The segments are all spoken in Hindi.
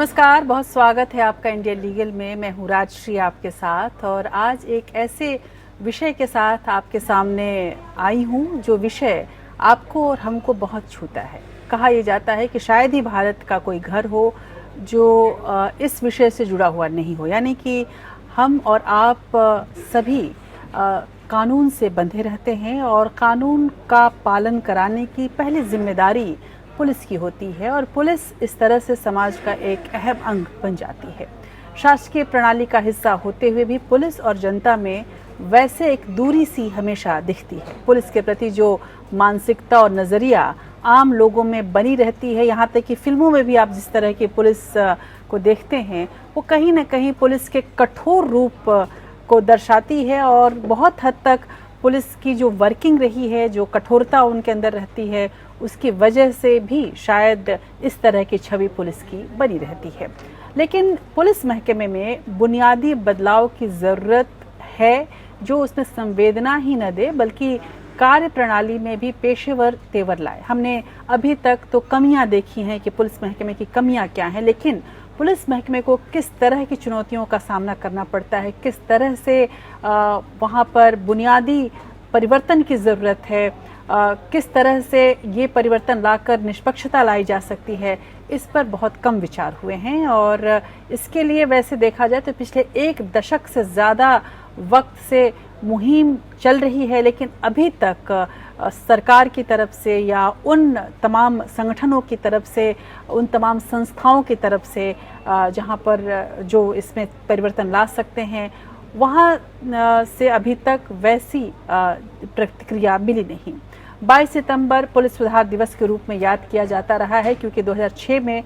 नमस्कार, बहुत स्वागत है आपका इंडिया लीगल में। मैं हूँ राजश्री आपके साथ और आज एक ऐसे विषय के साथ आपके सामने आई हूँ जो विषय आपको और हमको बहुत छूता है। कहा यह जाता है कि शायद ही भारत का कोई घर हो जो इस विषय से जुड़ा हुआ नहीं हो, यानी कि हम और आप सभी कानून से बंधे रहते हैं और कानून का पालन कराने की पहली जिम्मेदारी पुलिस की होती है और पुलिस इस तरह से समाज का एक अहम अंग बन जाती है। शासकीय प्रणाली का हिस्सा होते हुए भी पुलिस और जनता में वैसे एक दूरी सी हमेशा दिखती है। पुलिस के प्रति जो मानसिकता और नज़रिया आम लोगों में बनी रहती है, यहाँ तक कि फिल्मों में भी आप जिस तरह की पुलिस को देखते हैं वो कहीं ना कहीं पुलिस के कठोर रूप को दर्शाती है और बहुत हद तक पुलिस की जो वर्किंग रही है, जो कठोरता उनके अंदर रहती है, उसकी वजह से भी शायद इस तरह की छवि पुलिस की बनी रहती है। लेकिन पुलिस महकमे में बुनियादी बदलाव की ज़रूरत है जो उसमें संवेदना ही न दे बल्कि कार्य प्रणाली में भी पेशेवर तेवर लाए। हमने अभी तक तो कमियां देखी हैं कि पुलिस महकमे की कमियां क्या हैं, लेकिन पुलिस महकमे को किस तरह की चुनौतियों का सामना करना पड़ता है, किस तरह से वहाँ पर बुनियादी परिवर्तन की ज़रूरत है, किस तरह से ये परिवर्तन लाकर निष्पक्षता लाई जा सकती है, इस पर बहुत कम विचार हुए हैं। और इसके लिए वैसे देखा जाए तो पिछले एक दशक से ज़्यादा वक्त से मुहिम चल रही है, लेकिन अभी तक सरकार की तरफ से या उन तमाम संगठनों की तरफ से, उन तमाम संस्थाओं की तरफ से जहां पर जो इसमें परिवर्तन ला सकते हैं, वहां से अभी तक वैसी प्रतिक्रिया मिली नहीं। 22 सितंबर पुलिस सुधार दिवस के रूप में याद किया जाता रहा है क्योंकि 2006 में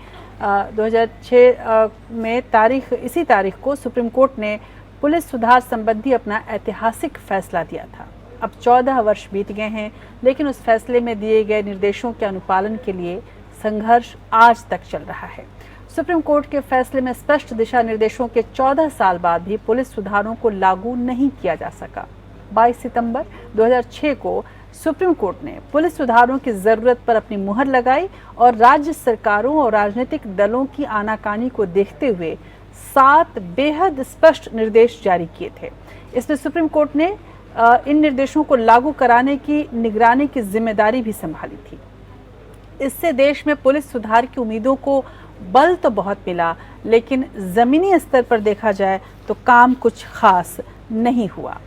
इसी तारीख को सुप्रीम कोर्ट ने पुलिस सुधार संबंधी अपना ऐतिहासिक फैसला दिया था। अब 14 वर्ष बीत गए हैं, लेकिन उस फैसले में दिए गए निर्देशों के अनुपालन के लिए संघर्ष आज तक चल रहा है। सुप्रीम कोर्ट के फैसले में स्पष्ट दिशा निर्देशों के 14 साल बाद भी पुलिस सुधारों को लागू नहीं किया जा सका। 22 सितंबर 2006 को सुप्रीम कोर्ट ने पुलिस सुधारों की जरूरत पर अपनी मुहर लगाई और राज्य सरकारों और राजनीतिक दलों की आनाकानी को देखते हुए 7 बेहद स्पष्ट निर्देश जारी किए थे। इसमें सुप्रीम कोर्ट ने इन निर्देशों को लागू कराने की निगरानी की जिम्मेदारी भी संभाली थी। इससे देश में पुलिस सुधार की उम्मीदों को बल तो बहुत मिला, लेकिन जमीनी स्तर पर देखा जाए तो काम कुछ खास नहीं हुआ।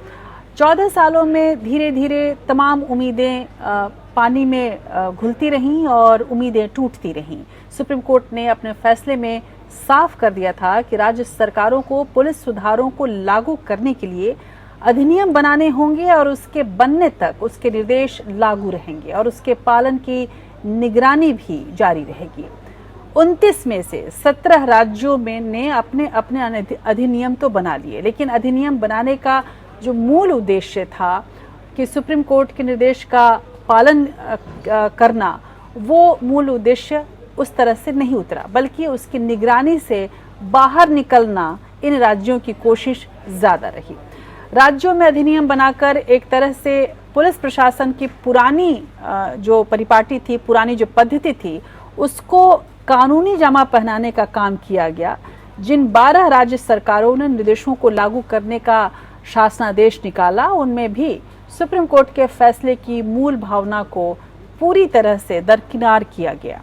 14 सालों में धीरे धीरे तमाम उम्मीदें पानी में घुलती रहीं और उम्मीदें टूटती रहीं। सुप्रीम कोर्ट ने अपने फैसले में साफ कर दिया था कि राज्य सरकारों को पुलिस सुधारों को लागू करने के लिए अधिनियम बनाने होंगे और उसके बनने तक उसके निर्देश लागू रहेंगे और उसके पालन की निगरानी भी जारी रहेगी। 29 में से 17 राज्यों में ने अपने अधिनियम तो बना लिए, लेकिन अधिनियम बनाने का जो मूल उद्देश्य था कि सुप्रीम कोर्ट के निर्देश का पालन करना, वो मूल उद्देश्य उस तरह से नहीं उतरा, बल्कि उसकी निगरानी से बाहर निकलना इन राज्यों की कोशिश ज्यादा रही। राज्यों में अधिनियम बनाकर एक तरह से पुलिस प्रशासन की पुरानी जो परिपाटी थी, पुरानी जो पद्धति थी, उसको कानूनी जामा पहनाने का काम किया गया। जिन 12 राज्य सरकारों ने निर्देशों को लागू करने का शासनादेश निकाला, उनमें भी सुप्रीम कोर्ट के फैसले की मूल भावना को पूरी तरह से दरकिनार किया गया।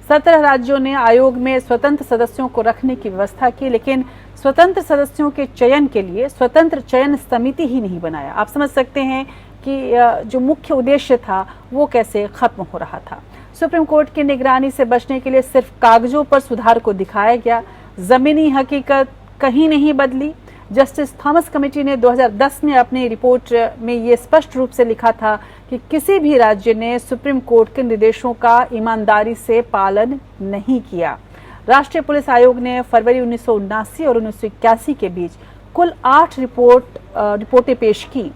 17 राज्यों ने आयोग में स्वतंत्र सदस्यों को रखने की व्यवस्था की, लेकिन स्वतंत्र सदस्यों के चयन के लिए स्वतंत्र चयन समिति ही नहीं बनाया। आप समझ सकते हैं कि जो मुख्य उद्देश्य था वो कैसे खत्म हो रहा था। सुप्रीम कोर्ट की निगरानी से बचने के लिए सिर्फ कागजों पर सुधार को दिखाया गया, जमीनी हकीकत कहीं नहीं बदली। जस्टिस थॉमस कमेटी ने 2010 में अपनी रिपोर्ट में ये स्पष्ट रूप से लिखा था कि किसी भी राज्य ने सुप्रीम कोर्ट के निर्देशों का ईमानदारी से पालन नहीं किया। राष्ट्रीय पुलिस आयोग ने फरवरी 1979 और 1981 के बीच कुल 8 रिपोर्टें पेश की।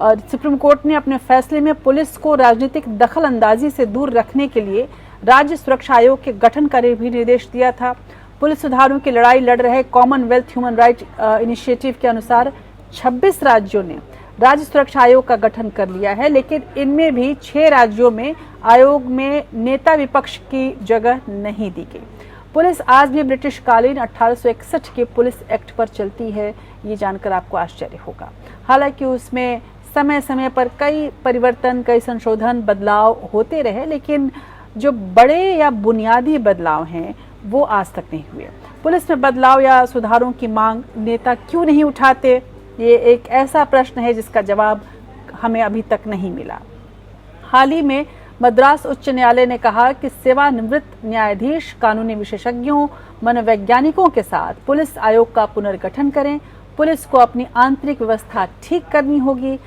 सुप्रीम कोर्ट ने अपने फैसले में पुलिस को राजनीतिक दखल अंदाजी से दूर रखने के लिए राज्य सुरक्षा आयोग के गठन का भी निर्देश दिया था। पुलिस सुधारों की लड़ाई लड़ रहे कॉमनवेल्थ ह्यूमन राइट इनिशिएटिव के अनुसार 26 राज्यों ने राज्य सुरक्षा आयोग का गठन कर लिया है, लेकिन इनमें भी 6 राज्यों में आयोग में नेता विपक्ष की जगह नहीं दी गई। पुलिस आज भी ब्रिटिश कालीन 1861 के पुलिस एक्ट पर चलती है, ये जानकर आपको आश्चर्य होगा। हालांकि उसमें समय समय पर कई परिवर्तन, कई संशोधन, बदलाव होते रहे, लेकिन जो बड़े या बुनियादी बदलाव हैं वो आज तक नहीं हुए। पुलिस में बदलाव या सुधारों की मांग नेता क्यों नहीं उठाते, ये एक ऐसा प्रश्न है जिसका जवाब हमें अभी तक नहीं मिला। हाल ही में मद्रास उच्च न्यायालय ने कहा कि सेवानिवृत्त न्यायाधीश कानूनी विशेषज्ञों, मनोवैज्ञानिकों के साथ पुलिस आयोग का पुनर्गठन करें। पुलिस को अपनी आंतरिक व्यवस्था ठीक करनी होगी।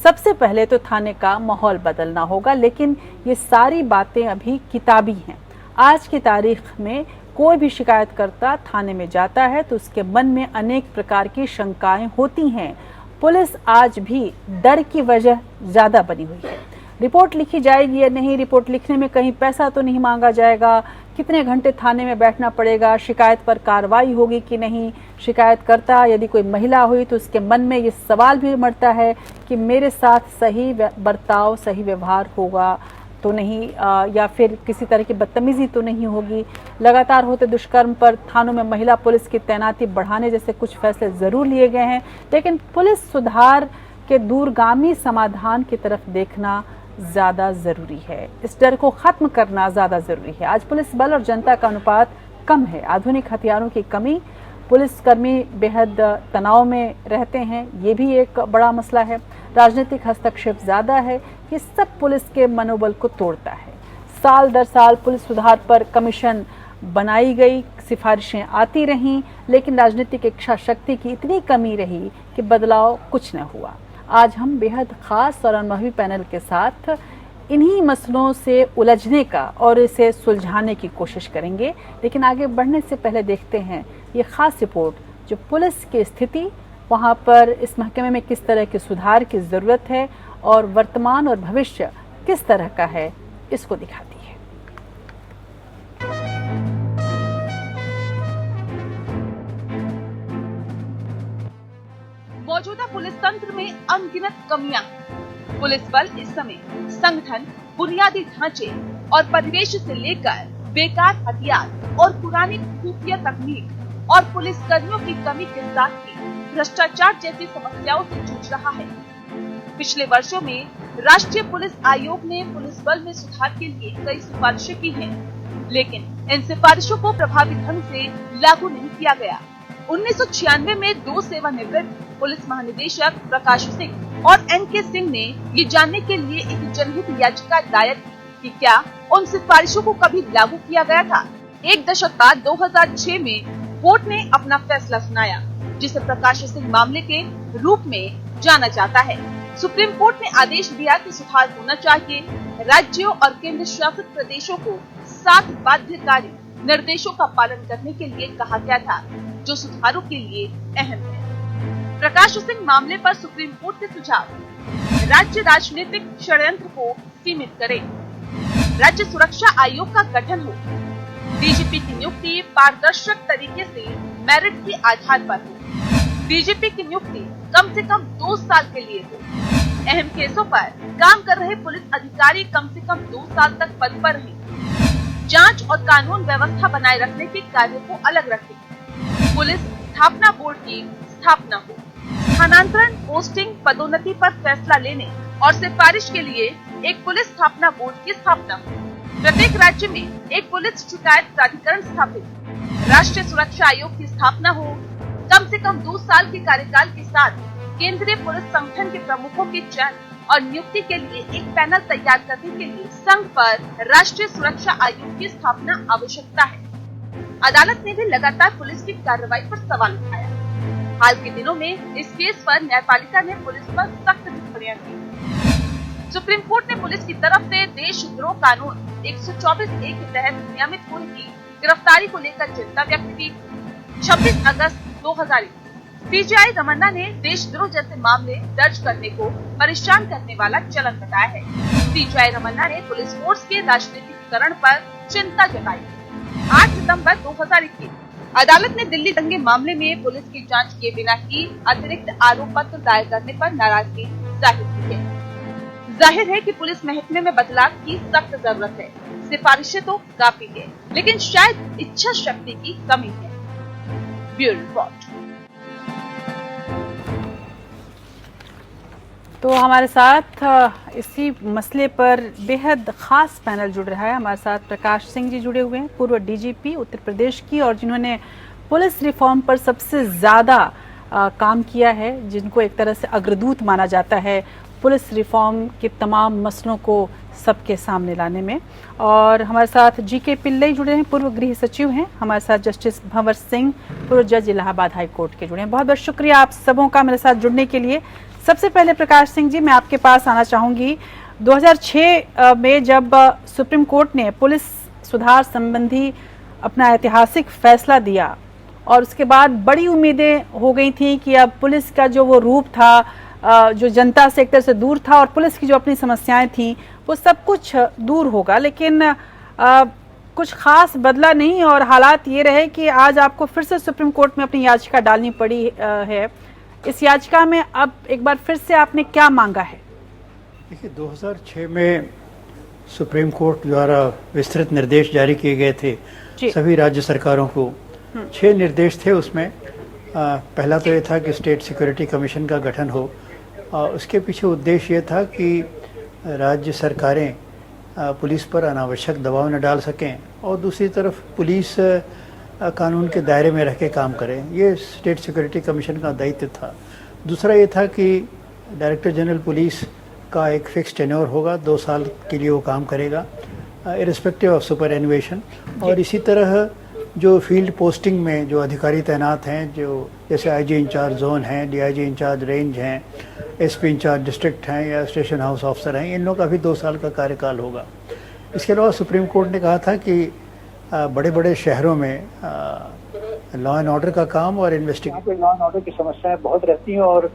सबसे पहले तो थाने का माहौल बदलना होगा, लेकिन ये सारी बातें अभी किताबी हैं। आज की तारीख में कोई भी शिकायतकर्ता थाने में जाता है तो उसके मन में अनेक प्रकार की शंकाएं होती हैं। पुलिस आज भी डर की वजह ज्यादा बनी हुई है। रिपोर्ट लिखी जाएगी या नहीं, रिपोर्ट लिखने में कहीं पैसा तो नहीं मांगा जाएगा, कितने घंटे थाने में बैठना पड़ेगा, शिकायत पर कार्रवाई होगी कि नहीं, शिकायतकर्ता यदि कोई महिला हुई तो उसके मन में ये सवाल भी उमड़ता है कि मेरे साथ सही बर्ताव, सही व्यवहार होगा तो नहीं, या फिर किसी तरह की बदतमीजी तो नहीं होगी। लगातार होते दुष्कर्म पर थानों में महिला पुलिस की तैनाती बढ़ाने जैसे कुछ फैसले जरूर लिए गए हैं, लेकिन पुलिस सुधार के दूरगामी समाधान की तरफ देखना ज्यादा जरूरी है। इस डर को खत्म करना ज्यादा जरूरी है। आज पुलिस बल और जनता का अनुपात कम है। आधुनिक हथियारों की कमी, पुलिसकर्मी बेहद तनाव में रहते हैं, ये भी एक बड़ा मसला है। राजनीतिक हस्तक्षेप ज्यादा है, ये सब पुलिस के मनोबल को तोड़ता है। साल दर साल पुलिस सुधार पर कमीशन बनाई गई, सिफारिशें आती रहीं, लेकिन राजनीतिक इच्छा शक्ति की इतनी कमी रही कि बदलाव कुछ न हुआ। आज हम बेहद खास और अनुभवी पैनल के साथ इन्हीं मसलों से उलझने का और इसे सुलझाने की कोशिश करेंगे, लेकिन आगे बढ़ने से पहले देखते हैं ये खास रिपोर्ट जो पुलिस की स्थिति, वहाँ पर इस महकमे में किस तरह के सुधार की ज़रूरत है और वर्तमान और भविष्य किस तरह का है, इसको दिखाती है। मौजूदा पुलिस तंत्र में अनगिनत कमियां। पुलिस बल इस समय संगठन, बुनियादी ढांचे और परिवेश से लेकर बेकार हथियार और पुरानी खुफिया तकनीक और पुलिस कर्मियों की कमी के साथ ही भ्रष्टाचार जैसी समस्याओं से जूझ रहा है। पिछले वर्षों में राष्ट्रीय पुलिस आयोग ने पुलिस बल में सुधार के लिए कई सिफारिशें की हैं, लेकिन इन सिफारिशों को प्रभावी ढंग से लागू नहीं किया गया। 1996 में 2 सेवानिवृत्त पुलिस महानिदेशक प्रकाश सिंह और NK सिंह ने ये जानने के लिए एक जनहित याचिका दायर की कि क्या उन सिफारिशों को कभी लागू किया गया था। एक दशक बाद 2006 में कोर्ट ने अपना फैसला सुनाया, जिसे प्रकाश सिंह मामले के रूप में जाना जाता है। सुप्रीम कोर्ट ने आदेश दिया कि सुधार होना चाहिए। राज्यों और केंद्र शासित प्रदेशों को 7 बाध्यकारी निर्देशों का पालन करने के लिए कहा गया था, जो सुधारों के लिए अहम है। प्रकाश सिंह मामले पर सुप्रीम कोर्ट के सुझाव: राज्य राजनीतिक षड्यंत्र को सीमित करे, राज्य सुरक्षा आयोग का गठन हो, डीजीपी की नियुक्ति पारदर्शक तरीके से मेरिट के आधार पर हो, डीजीपी की नियुक्ति कम से कम 2 साल के लिए हो, अहम केसों पर काम कर रहे पुलिस अधिकारी कम से कम 2 साल तक पद पर रहें, जांच और कानून व्यवस्था बनाए रखने के कार्यों को अलग रखें, पुलिस स्थापना बोर्ड की स्थापना हो, स्थानांतरण, पोस्टिंग, पदोन्नति पर फैसला लेने और सिफारिश के लिए एक पुलिस स्थापना बोर्ड की स्थापना हो, प्रत्येक राज्य में एक पुलिस शिकायत प्राधिकरण स्थापित, राष्ट्रीय सुरक्षा आयोग की स्थापना हो, कम से कम 2 साल के कार्यकाल के साथ केंद्रीय पुलिस संगठन के प्रमुखों के चयन और नियुक्ति के लिए एक पैनल तैयार करने के लिए संघ पर राष्ट्रीय सुरक्षा आयोग की स्थापना आवश्यकता है। अदालत ने भी लगातार पुलिस की कार्रवाई पर सवाल उठाया। हाल के दिनों में इस केस पर न्यायपालिका ने पुलिस पर सख्त टिप्पणियां की। सुप्रीम कोर्ट ने पुलिस की तरफ से देशद्रोह कानून 124A के तहत नियमित हुई की गिरफ्तारी को लेकर चिंता व्यक्त की। 26 अगस्त 2001 CJI रमन्ना ने देशद्रोह जैसे मामले दर्ज करने को परेशान करने वाला चलन बताया है। CJI रमन्ना ने पुलिस फोर्स के राजनीतिकरण पर चिंता जताई। 8 सितंबर 2021 अदालत ने दिल्ली दंगे मामले में पुलिस की जांच किए बिना ही अतिरिक्त आरोप पत्र दायर करने पर नाराजगी जाहिर की है। जाहिर है कि पुलिस महकमे में बदलाव की सख्त जरूरत है। सिफारिशें तो काफी है, लेकिन शायद इच्छा शक्ति की कमी है। Bureau report. तो हमारे साथ इसी मसले पर बेहद खास पैनल जुड़ रहा है। हमारे साथ प्रकाश सिंह जी जुड़े हुए हैं, पूर्व डीजीपी उत्तर प्रदेश की, और जिन्होंने पुलिस रिफॉर्म पर सबसे ज़्यादा काम किया है, जिनको एक तरह से अग्रदूत माना जाता है पुलिस रिफॉर्म के तमाम मसलों को सबके सामने लाने में। और हमारे साथ जीके पिल्लई जुड़े हैं, पूर्व गृह सचिव हैं। हमारे साथ जस्टिस भंवर सिंह, पूर्व जज इलाहाबाद हाई कोर्ट के जुड़े हैं। बहुत बहुत शुक्रिया आप सबों का मेरे साथ जुड़ने के लिए। सबसे पहले प्रकाश सिंह जी, मैं आपके पास आना चाहूँगी। 2006 में जब सुप्रीम कोर्ट ने पुलिस सुधार संबंधी अपना ऐतिहासिक फैसला दिया और उसके बाद बड़ी उम्मीदें हो गई थी कि अब पुलिस का जो वो रूप था, जो जनता से एक तरह से दूर था, और पुलिस की जो अपनी समस्याएं थी वो सब कुछ दूर होगा, लेकिन कुछ खास बदला नहीं और हालात ये रहे कि आज आपको फिर से सुप्रीम कोर्ट में अपनी याचिका डालनी पड़ी है। इस याचिका में अब एक बार फिर से आपने क्या मांगा है? देखिए, 2006 में सुप्रीम कोर्ट द्वारा विस्तृत निर्देश जारी किए गए थे सभी राज्य सरकारों को। 6 निर्देश थे उसमें। पहला तो ये था कि स्टेट सिक्योरिटी कमीशन का गठन हो। उसके पीछे उद्देश्य ये था कि राज्य सरकारें पुलिस पर अनावश्यक दबाव न डाल सकें और दूसरी तरफ पुलिस कानून के दायरे में रह के काम करें। ये स्टेट सिक्योरिटी कमीशन का दायित्व था। दूसरा ये था कि डायरेक्टर जनरल पुलिस का एक फिक्स टेन्योर होगा, 2 साल के लिए वो काम करेगा इरिस्पेक्टिव ऑफ सुपर एनुएशन। और इसी तरह जो फील्ड पोस्टिंग में जो अधिकारी तैनात हैं, जो जैसे आईजी इंचार्ज जोन हैं, डीआईजी इंचार्ज रेंज हैं, एसपी इंचार्ज डिस्ट्रिक्ट हैं या स्टेशन हाउस ऑफिसर हैं, इन लोगों का भी 2 साल का कार्यकाल होगा। इसके अलावा सुप्रीम कोर्ट ने कहा था कि बड़े बड़े शहरों में लॉ एंड ऑर्डर का काम और इन्वेस्टिगेशन, लॉ एंड ऑर्डर की समस्याएं बहुत रहती हैं और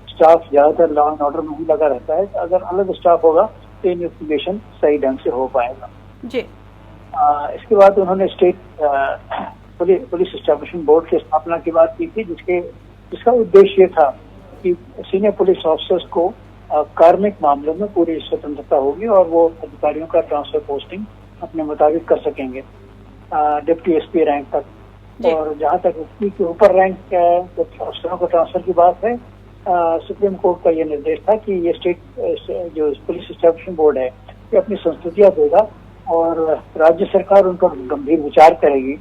स्टाफ ज़्यादातर लॉ एंड ऑर्डर में ही लगा रहता है। अगर अलग स्टाफ होगा तो इन्वेस्टिगेशन सही ढंग से हो पाएगा जी। इसके बाद उन्होंने स्टेट पुलिस एस्टैब्लिशमेंट बोर्ड की स्थापना की बात की थी, जिसका उद्देश्य था कि सीनियर पुलिस ऑफिसर्स को कार्मिक मामलों में पूरी स्वतंत्रता होगी और वो अधिकारियों का ट्रांसफर पोस्टिंग अपने मुताबिक कर सकेंगे डिप्टी एसपी रैंक तक। और जहां तक एसपी के ऊपर रैंक अफसरों को ट्रांसफर की बात है, सुप्रीम कोर्ट का ये निर्देश था कि ये स्टेट जो पुलिस एस्टैब्लिशमेंट बोर्ड है ये अपनी संस्तुतियां देगा और राज्य सरकार उन पर गंभीर विचार करेगी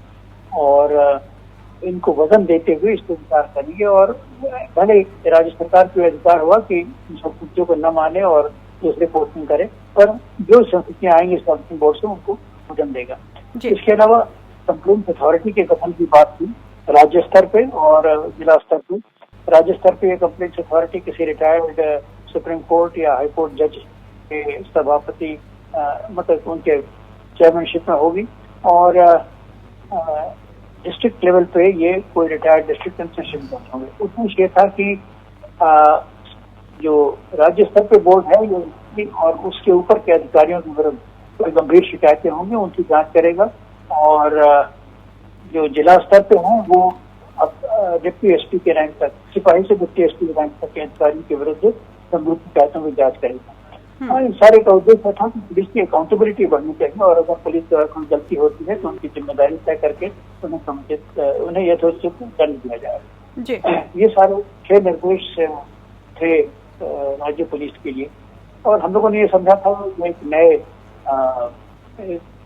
और इनको वजन देते हुए इस पर विचार करेंगे। और भले राज्य सरकार को अधिकार हुआ कि इन संस्तुतियों को न माने और दूसरे पोस्टिंग करे, पर जो संस्तुतियां आएंगी एस्टैब्लिशमेंट बोर्ड से उनको वजन देगा। इसके अलावा कंप्लेंट अथॉरिटी के गठन की बात थी राज्य स्तर पे और जिला स्तर पे। राज्य स्तर पे कंप्लेंट अथॉरिटी किसी रिटायर्ड सुप्रीम कोर्ट या हाई कोर्ट जज के सभापति मतलब उनके चेयरमैनशिप में होगी और डिस्ट्रिक्ट लेवल पे ये कोई रिटायर्ड डिस्ट्रिक्ट एडमिनिस्ट्रेशन जज होंगे। उद्देश्य ये था कि जो राज्य स्तर पे बोर्ड है ये और उसके ऊपर के अधिकारियों के विरुद्ध कोई गंभीर शिकायतें होंगी उनकी जांच करेगा और जो जिला स्तर पे हों वो अब डिप्टी एसपी के रैंक तक, सिपाही से डिप्टी एसपी के रैंक तक के अधिकारियों के विरुद्ध गंभीर शिकायतों की जांच करेगा। इन सारे का उद्देश्य था कि पुलिस की अकाउंटेबिलिटी बढ़नी चाहिए और अगर पुलिस द्वारा कोई गलती होती है तो उनकी जिम्मेदारी तय करके उन्हें यथोचित दंड दिया जाएगा। ये सारे 6 निर्देश थे राज्य पुलिस के लिए और हम लोगों ने ये समझा था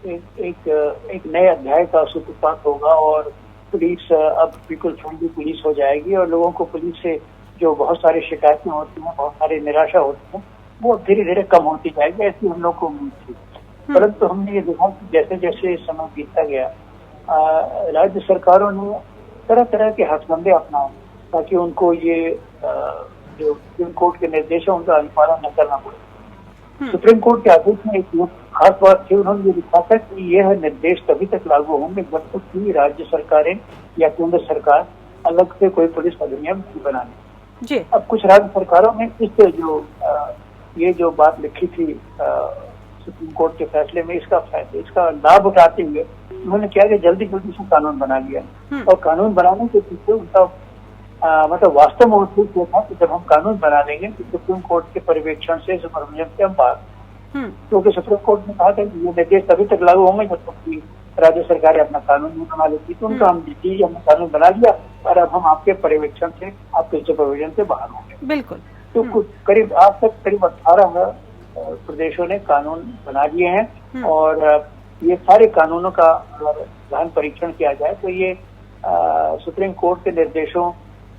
एक नए अध्याय का सूत्रपात होगा और पुलिस अब पीपल फ्रेंडली पुलिस हो जाएगी और लोगों को पुलिस से जो बहुत सारी शिकायतें होती हैं, बहुत सारी निराशा होती है, वो धीरे धीरे कम होती जाएगी, ऐसी हम लोग को उम्मीद थी। परंतु हमने ये देखा कि जैसे जैसे समय बीतता गया राज्य सरकारों ने तरह तरह के हथकंडे अपनाए ताकि उनको ये जो सुप्रीम कोर्ट के निर्देश है उनका अनुपालन न करना पड़े। सुप्रीम कोर्ट के आदेश में एक खास बात थी, उन्होंने ये लिखा था कि यह निर्देश तभी तक लागू होंगे जब तक कि राज्य सरकारें या केंद्र सरकार अलग से कोई पुलिस अधिनियम नहीं बनाने। अब कुछ राज्य सरकारों ने ये जो बात लिखी थी सुप्रीम कोर्ट के फैसले में इसका लाभ उठाते हुए उन्होंने क्या कि जल्दी से कानून बना लिया और कानून बनाने के पीछे उनका मतलब वास्तव में ठीक ये था कि जब हम कानून बना लेंगे तो सुप्रीम कोर्ट के पर्यवेक्षण से, सुपरविजन से हम बाहर, क्योंकि सुप्रीम कोर्ट ने कहा था कि ये निर्देश तभी तक लागू होंगे जब तक कि राज्य सरकारें अपना कानून नहीं बना लेती। तो उनका हमने कानून बना लिया और अब हम आपके पर्यवेक्षण से, आपके सुपरविजन से बाहर होंगे। बिल्कुल। तो कुछ करीब आज तक करीब 18 प्रदेशों ने कानून बना लिए हैं और ये सारे कानूनों का अगर गहन परीक्षण किया जाए तो ये सुप्रीम कोर्ट के निर्देशों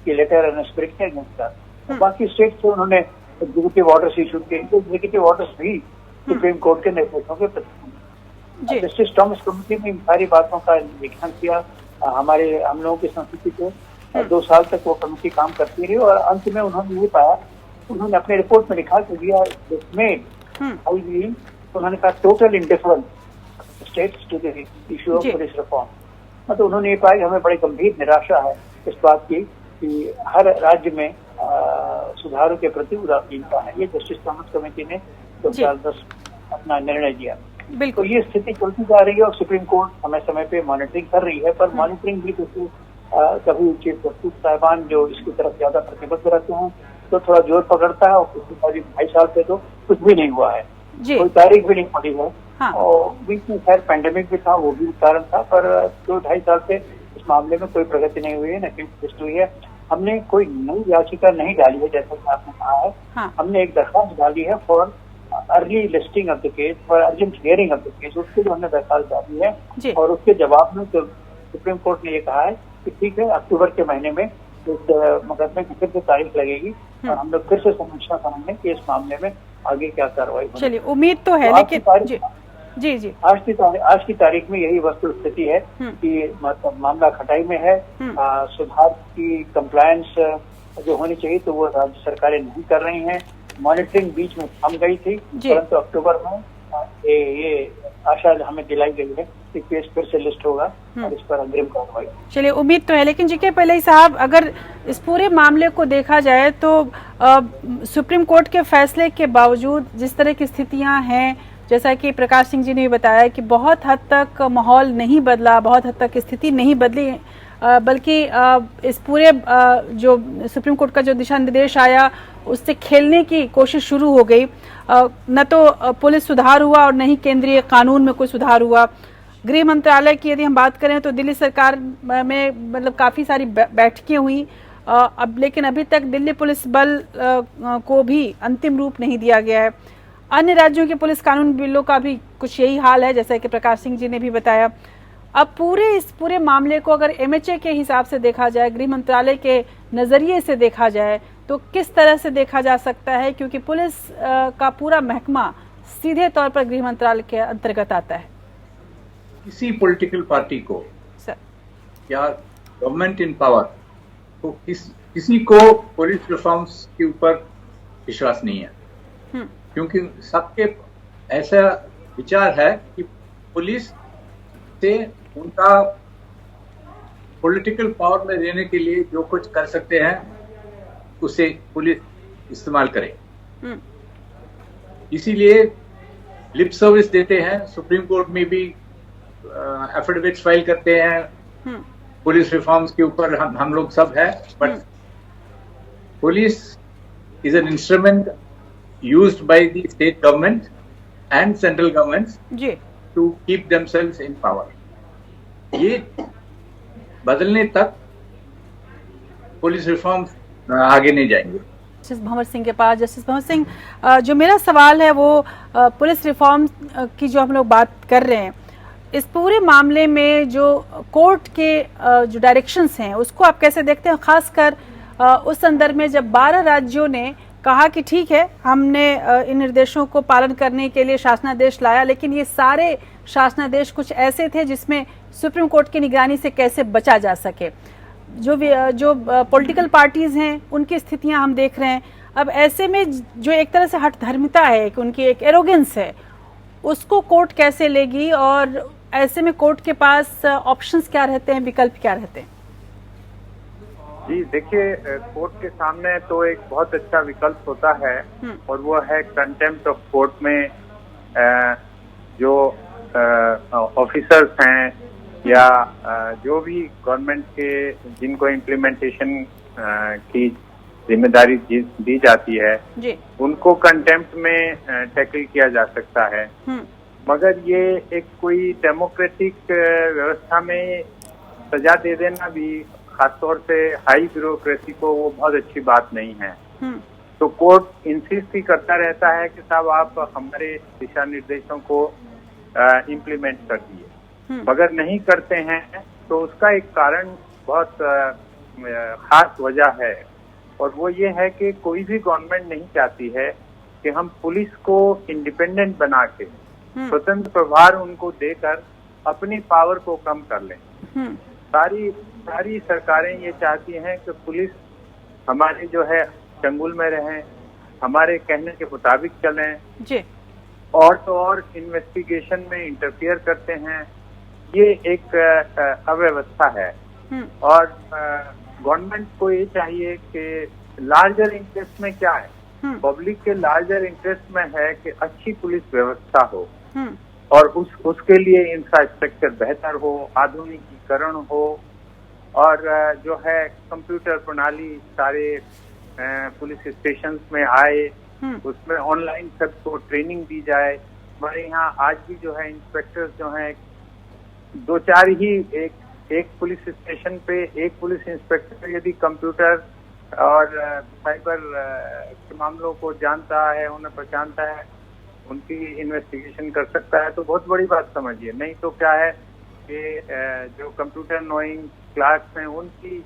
के लेटर एंड स्पिरिट के अगेंस्ट था। बाकी स्टेट से उन्होंने एग्जीक्यूटिव ऑर्डर्स इशू किए, एग्जीक्यूटिव ऑर्डर्स भी सुप्रीम कोर्ट के निर्देशों के प्रति। जस्टिस टॉमस कमेटी ने इन सारी बातों का निरीक्षण किया। हम लोगों की संस्कृति को 2 साल तक वो कमेटी काम करती रही और अंत में उन्होंने ये पाया, उन्होंने अपने रिपोर्ट में लिखा कि उन्होंने कहा total indifference states to the issue of police reform. मतलब उन्होंने ये पाया कि हमें बड़ी गंभीर निराशा है इस बात की कि हर राज्य में सुधारों के प्रति उदासीनता है। ये जस्टिस थॉमस कमेटी ने 2010 अपना निर्णय दिया। तो ये स्थिति चलती जा रही है और सुप्रीम कोर्ट समय समय पे मॉनिटरिंग कर रही है, पर मॉनिटरिंग भी कभी चीफ जस्टिस साहिबान जो इसकी तरफ ज्यादा प्रतिबद्ध रहते हैं तो थोड़ा जोर पकड़ता है और पिछले 2.5 साल से तो कुछ भी नहीं हुआ है, कोई तारीख भी नहीं पड़ी है। हाँ। और बीच में खैर पैंडेमिक भी था, वो भी कारण था, पर 2-2.5 साल से इस मामले में कोई प्रगति नहीं हुई है, न कोई हुई है। हमने कोई नई याचिका नहीं डाली है जैसा कि आपने कहा है। हाँ। हमने एक दरखास्त डाली है for early listing of the case, for urgent hearing of the case, उसके लिए हमने दरखास्त डाली है और उसके जवाब में तो सुप्रीम कोर्ट ने ये कहा है कि ठीक है, अक्टूबर के महीने में इस मुकदमे की फिर से तारीख लगेगी और हम लोग फिर से समीक्षा करेंगे कि इस मामले में आगे क्या कार्रवाई होगी। चलिए, उम्मीद तो है, लेकिन जी आज की तारीख में यही वस्तु स्थिति है कि मतलब मामला खटाई में है। सुधार की कंप्लायंस जो होनी चाहिए तो वो राज्य सरकारें नहीं कर रही हैं। मॉनिटरिंग बीच में थम गई थी, परंतु अक्टूबर में ये आशा हमें दिलाई गई है कि केस फिर से लिस्ट होगा और इस पर अग्रिम कार्रवाई। चलिए, उम्मीद तो है, लेकिन जी.के. पहले साहब, अगर इस पूरे मामले को देखा जाए तो सुप्रीम कोर्ट के फैसले के बावजूद जिस तरह की स्थितियां हैं, जैसा कि प्रकाश सिंह जी ने बताया कि बहुत हद तक माहौल नहीं बदला, बहुत हद तक स्थिति नहीं बदली, बल्कि इस पूरे जो सुप्रीम कोर्ट का जो दिशा निर्देश आया उससे खेलने की कोशिश शुरू हो गई। न तो पुलिस सुधार हुआ और न ही केंद्रीय कानून में कोई सुधार हुआ। गृह मंत्रालय की यदि हम बात करें तो दिल्ली सरकार में मतलब काफ़ी सारी बैठकें हुई, अब लेकिन अभी तक दिल्ली पुलिस बल को भी अंतिम रूप नहीं दिया गया है। अन्य राज्यों के पुलिस कानून बिलों का भी कुछ यही हाल है, जैसा कि प्रकाश सिंह जी ने भी बताया। अब इस पूरे मामले को अगर MHA के हिसाब से देखा जाए, गृह मंत्रालय के नज़रिए से देखा जाए, तो किस तरह से देखा जा सकता है, क्योंकि पुलिस का पूरा महकमा सीधे तौर पर गृह मंत्रालय के अंतर्गत आता है। किसी पॉलिटिकल पार्टी को या गवर्नमेंट इन पावर को किसी को पुलिस रिफॉर्म्स के ऊपर विश्वास नहीं है, क्योंकि सबके ऐसा विचार है कि पुलिस से उनका पॉलिटिकल पावर में रहने के लिए जो कुछ कर सकते हैं उसे पुलिस इस्तेमाल करे। इसीलिए लिप सर्विस देते हैं, सुप्रीम कोर्ट में भी एफिडेविट्स फाइल करते हैं पुलिस रिफॉर्म्स के ऊपर, हम लोग सब है, but police is an instrument used by the state government and central governments to keep themselves in power. ये बदलने तक पुलिस रिफॉर्म आगे नहीं जाएंगे। जस्टिस भंवर सिंह के पास। जस्टिस भंवर सिंह, जो मेरा सवाल है वो पुलिस रिफॉर्म की जो हम लोग बात कर रहे हैं, इस पूरे मामले में जो कोर्ट के जो डायरेक्शंस हैं उसको आप कैसे देखते हैं, खासकर उस संदर्भ में जब 12 राज्यों ने कहा कि ठीक है, हमने इन निर्देशों को पालन करने के लिए शासनादेश लाया, लेकिन ये सारे शासनादेश कुछ ऐसे थे जिसमें सुप्रीम कोर्ट की निगरानी से कैसे बचा जा सके। जो पॉलिटिकल पार्टीज हैं उनकी स्थितियां हम देख रहे हैं। अब ऐसे में जो एक तरह से हठधर्मिता है, कि उनकी एक एरोगेंस है, उसको कोर्ट कैसे लेगी, और ऐसे में कोर्ट के पास ऑप्शंस क्या रहते हैं, विकल्प क्या रहते हैं? जी देखिए, कोर्ट के सामने तो एक बहुत अच्छा विकल्प होता है और वो है कंटेम्प्ट ऑफ कोर्ट में जो ऑफिसर्स हैं या जो भी गवर्नमेंट के जिनको इम्प्लीमेंटेशन की जिम्मेदारी दी जाती है जी। उनको कंटेम्प्ट में टैकल किया जा सकता है। मगर ये एक कोई डेमोक्रेटिक व्यवस्था में सजा दे देना भी खासतौर से हाई ब्यूरोक्रेसी को वो बहुत अच्छी बात नहीं है। तो कोर्ट इंसिस्ट ही करता रहता है कि साहब आप हमारे दिशा निर्देशों को इम्प्लीमेंट कर दिए, मगर नहीं करते हैं तो उसका एक कारण बहुत खास वजह है, और वो ये है कि कोई भी गवर्नमेंट नहीं चाहती है कि हम पुलिस को इंडिपेंडेंट बना के स्वतंत्र प्रभार उनको देकर अपनी पावर को कम कर लें। सारी सरकारें ये चाहती हैं कि पुलिस हमारी जो है चंगुल में रहें, हमारे कहने के मुताबिक चलें जी। और तो और इन्वेस्टिगेशन में इंटरफियर करते हैं। ये एक अव्यवस्था है, और गवर्नमेंट को ये चाहिए कि लार्जर इंटरेस्ट में क्या है, पब्लिक के लार्जर इंटरेस्ट में है कि अच्छी पुलिस व्यवस्था हो और उसके लिए इंफ्रास्ट्रक्चर बेहतर हो, आधुनिकीकरण हो, और जो है कंप्यूटर प्रणाली सारे पुलिस स्टेशन में आए, उसमें ऑनलाइन सबको ट्रेनिंग दी जाए। हमारे यहाँ आज भी जो है इंस्पेक्टर्स जो हैं 2-4 ही एक पुलिस स्टेशन पे एक पुलिस इंस्पेक्टर यदि कंप्यूटर और साइबर के मामलों को जानता है, उन्हें पहचानता है, उनकी इन्वेस्टिगेशन कर सकता है, तो बहुत बड़ी बात समझिए। नहीं तो क्या है कि जो कंप्यूटर नोइंग क्लार्क्स हैं उनकी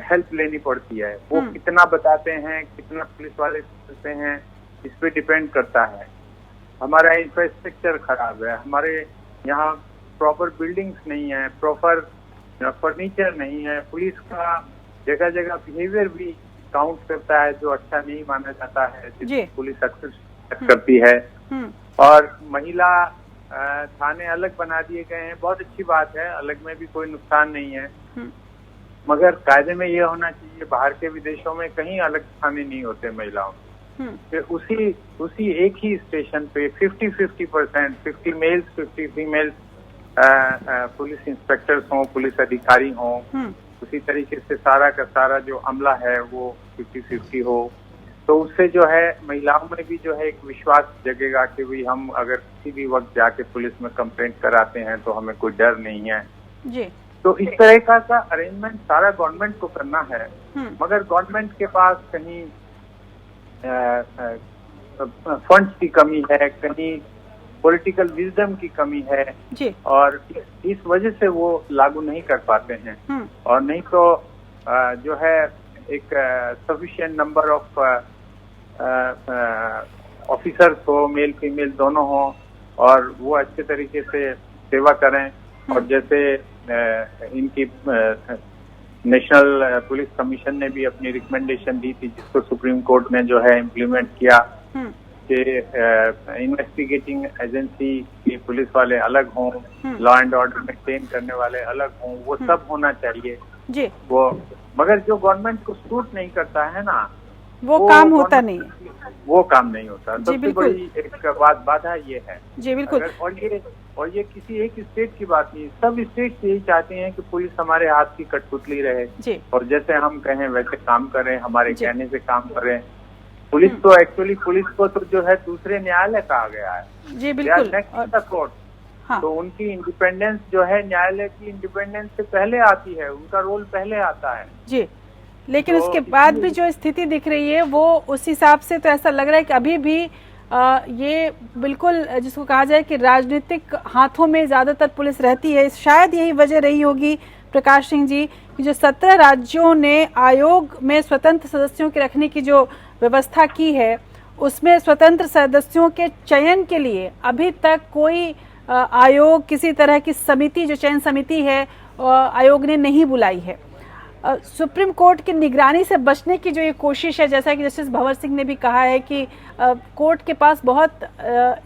हेल्प लेनी पड़ती है। वो कितना बताते हैं, कितना पुलिस वाले करते हैं, इस पे डिपेंड करता है। हमारा इंफ्रास्ट्रक्चर खराब है, हमारे यहाँ प्रॉपर बिल्डिंग्स नहीं है, प्रॉपर फर्नीचर नहीं है, पुलिस का जगह जगह बिहेवियर भी काउंट करता है जो अच्छा नहीं माना जाता है, पुलिस अक्सर करती है। और महिला थाने अलग बना दिए गए हैं, बहुत अच्छी बात है, अलग में भी कोई नुकसान नहीं है, मगर कायदे में ये होना चाहिए बाहर के विदेशों में कहीं अलग थाने नहीं होते महिलाओं के। उसी एक ही स्टेशन पे 50-50%, 50 मेल्स 50 फीमेल्स पुलिस इंस्पेक्टर्स हों, पुलिस अधिकारी हों, उसी तरीके से सारा का सारा जो अमला है वो 50-50 हो, तो उससे जो है महिलाओं में भी जो है एक विश्वास जगेगा कि भाई हम अगर किसी भी वक्त जाके पुलिस में कंप्लेंट कराते हैं तो हमें कोई डर नहीं है जी। तो इस तरह का अरेंजमेंट सारा गवर्नमेंट को करना है, मगर गवर्नमेंट के पास कहीं फंड्स की कमी है, कहीं पॉलिटिकल विजडम की कमी है जी। और इस वजह से वो लागू नहीं कर पाते हैं। और नहीं तो जो है एक सफिशिएंट नंबर ऑफ ऑफिसर्स हो, मेल फीमेल दोनों हो, और वो अच्छे तरीके से सेवा करें। और जैसे इनकी नेशनल पुलिस कमीशन ने भी अपनी रिकमेंडेशन दी थी, जिसको सुप्रीम कोर्ट ने जो है इम्प्लीमेंट किया कि इन्वेस्टिगेटिंग एजेंसी की पुलिस वाले अलग हों, लॉ एंड ऑर्डर मेंटेन करने वाले अलग हों, वो सब होना चाहिए जी। वो मगर जो गवर्नमेंट को सूट नहीं करता है ना, वो काम होता नहीं है, वो काम नहीं होता। सबसे बड़ी एक बाधा ये है जी। बिल्कुल। और ये किसी एक स्टेट की बात नहीं, सब स्टेट यही चाहते हैं कि पुलिस हमारे हाथ की कठपुतली रहे जी। और जैसे हम कहें वैसे काम करें, हमारे कहने से काम करें। पुलिस तो एक्चुअली पुलिस को तो जो है दूसरे न्यायालय कहा गया है जी। बिल्कुल। कोर्ट हाँ। तो उनकी इंडिपेंडेंस जो है न्यायालय की इंडिपेंडेंस से पहले आती है, उनका रोल पहले आता है जी। लेकिन तो उसके बाद भी जो स्थिति दिख रही है वो उस हिसाब से तो ऐसा लग रहा है कि अभी भी ये बिल्कुल जिसको कहा जाए कि राजनीतिक हाथों में ज्यादातर पुलिस रहती है। शायद यही वजह रही होगी प्रकाश सिंह जी कि जो 17 राज्यों ने आयोग में स्वतंत्र सदस्यों के रखने की जो व्यवस्था की है, उसमें स्वतंत्र सदस्यों के चयन के लिए अभी तक कोई आयोग, किसी तरह की समिति, जो चयन समिति है, आयोग ने नहीं बुलाई है। सुप्रीम कोर्ट की निगरानी से बचने की जो ये कोशिश है, जैसा कि जस्टिस भंवर सिंह ने भी कहा है कि कोर्ट के पास बहुत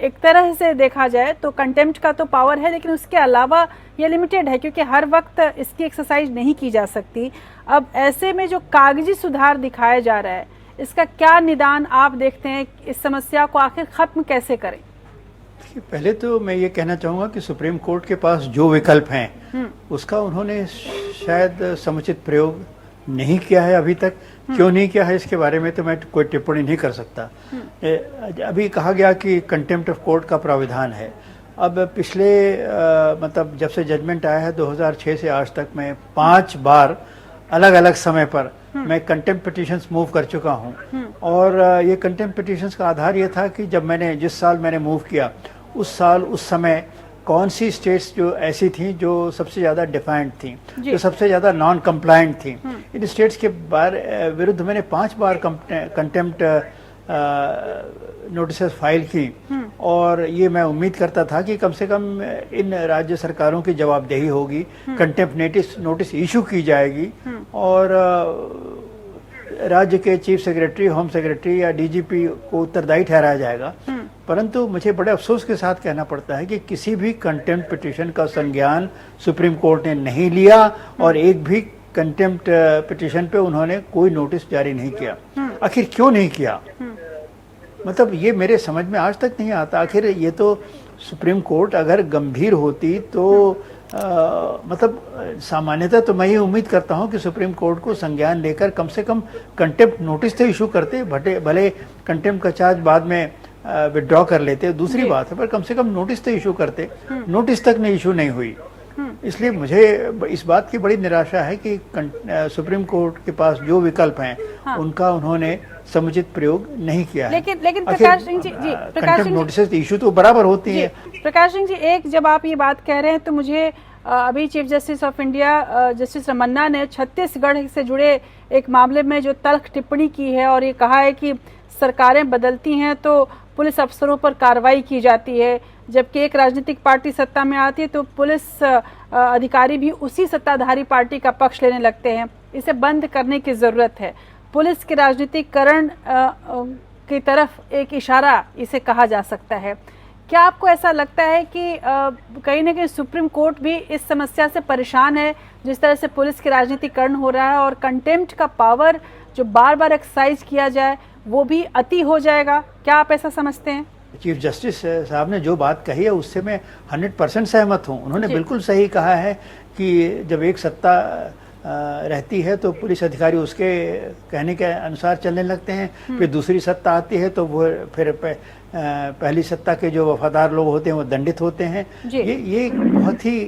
एक तरह से देखा जाए तो कंटेम्प्ट का तो पावर है, लेकिन उसके अलावा ये लिमिटेड है क्योंकि हर वक्त इसकी एक्सरसाइज नहीं की जा सकती। अब ऐसे में जो कागजी सुधार दिखाया जा रहा है, इसका क्या निदान आप देखते हैं? इस समस्या को आखिर खत्म कैसे करें? पहले तो मैं ये कहना चाहूँगा कि सुप्रीम कोर्ट के पास जो विकल्प हैं उसका उन्होंने शायद समुचित प्रयोग नहीं किया है अभी तक। क्यों नहीं किया है इसके बारे में तो मैं कोई टिप्पणी नहीं कर सकता। अभी कहा गया कि कंटेम्प्ट ऑफ कोर्ट का प्राविधान है। अब पिछले मतलब जब से जजमेंट आया है 2006 से आज तक मैं 5 बार अलग अलग समय पर मैं कंटेम्प्ट पिटिशंस मूव कर चुका हूं। और ये कंटेम्प्ट पिटिशंस का आधार ये था कि जब मैंने जिस साल मैंने मूव किया उस साल उस समय कौन सी स्टेट्स जो ऐसी थी जो सबसे ज़्यादा डिफाइंट थी, जो सबसे ज़्यादा नॉन कंप्लायंट थी। इन स्टेट्स के विरुद्ध मैंने 5 बार कंटेम्प्ट नोटिस फाइल की। और ये मैं उम्मीद करता था कि कम से कम इन राज्य सरकारों की जवाबदेही होगी, कंटेम्प्ट नोटिस इशू की जाएगी और राज्य के चीफ सेक्रेटरी, होम सेक्रेटरी या डीजीपी को उत्तरदायी ठहराया जाएगा। परंतु मुझे बड़े अफसोस के साथ कहना पड़ता है कि किसी भी कंटेम्प्ट पिटिशन का संज्ञान सुप्रीम कोर्ट ने नहीं लिया और एक भी कंटेम्प्ट पिटिशन पे उन्होंने कोई नोटिस जारी नहीं किया। आखिर क्यों नहीं किया? मतलब ये मेरे समझ में आज तक नहीं आता। आखिर ये तो सुप्रीम कोर्ट अगर गंभीर होती तो मतलब सामान्यतः तो मैं ये उम्मीद करता हूं कि सुप्रीम कोर्ट को संज्ञान लेकर कम से कम कंटेम्प्ट नोटिस तो इशू करते। भले कंटेम्प्ट का चार्ज बाद में विड्रॉ कर लेते, दूसरी बात है, पर कम से कम नोटिस तो इशू करते। नोटिस तक नहीं इशू नहीं हुई। इसलिए मुझे इस बात की बड़ी निराशा है कि सुप्रीम कोर्ट के पास जो विकल्प हैं उनका उन्होंने समुचित प्रयोग नहीं किया है। लेकिन Prakash Singh ji, contempt notice issue तो बराबर होती है। प्रकाश सिंह जी, एक जब आप ये बात कह रहे हैं तो मुझे अभी chief justice of India justice Ramana ने छत्तीसगढ़ से जुड़े एक मामले में जो तल्ख टिप्पणी की है और ये कहा है कि सरकारें बदलती हैं तो पुलिस अफसरों पर कार्रवाई की जाती है, जबकि एक राजनीतिक पार्टी सत्ता में आती है तो पुलिस अधिकारी भी उसी सत्ताधारी पार्टी का पक्ष लेने लगते हैं। इसे बंद करने की जरूरत है। पुलिस के राजनीतिकरण की तरफ एक इशारा इसे कहा जा सकता है। क्या आपको ऐसा लगता है कि कहीं ना कहीं सुप्रीम कोर्ट भी इस समस्या से परेशान है, जिस तरह से पुलिस के राजनीतिकरण हो रहा है और कंटेम्प्ट का पावर जो बार बार एक्सरसाइज किया जाए वो भी अति हो जाएगा? क्या आप ऐसा समझते हैं? चीफ जस्टिस साहब ने जो बात कही है उससे मैं 100% सहमत हूँ। उन्होंने बिल्कुल सही कहा है कि जब एक सत्ता रहती है तो पुलिस अधिकारी उसके कहने के अनुसार चलने लगते हैं, फिर दूसरी सत्ता आती है तो वो फिर पहली सत्ता के जो वफादार लोग होते हैं वो दंडित होते हैं। ये बहुत ही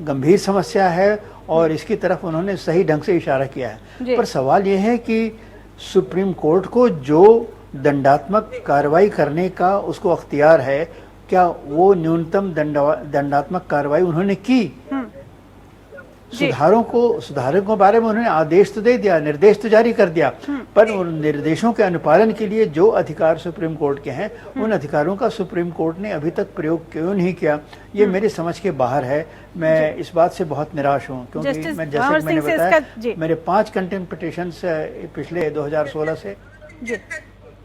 गंभीर समस्या है और इसकी तरफ उन्होंने सही ढंग से इशारा किया है। पर सवाल ये है कि सुप्रीम कोर्ट को जो दंडात्मक कार्रवाई करने का उसको अख्तियार है, क्या वो न्यूनतम दंडात्मक कार्रवाई उन्होंने की? सुधारों के बारे में उन्होंने आदेश तो दे दिया, निर्देश तो जारी कर दिया, पर उन निर्देशों के अनुपालन के लिए जो अधिकार सुप्रीम कोर्ट के हैं उन अधिकारों का सुप्रीम कोर्ट ने अभी तक प्रयोग क्यों नहीं किया, ये मेरे समझ के बाहर है। मैं इस बात से बहुत निराश हूँ क्योंकि मैं जैसे मैंने बताया मेरे 5 कंटेम्प्ट पिटिशंस पिछले 2016 से।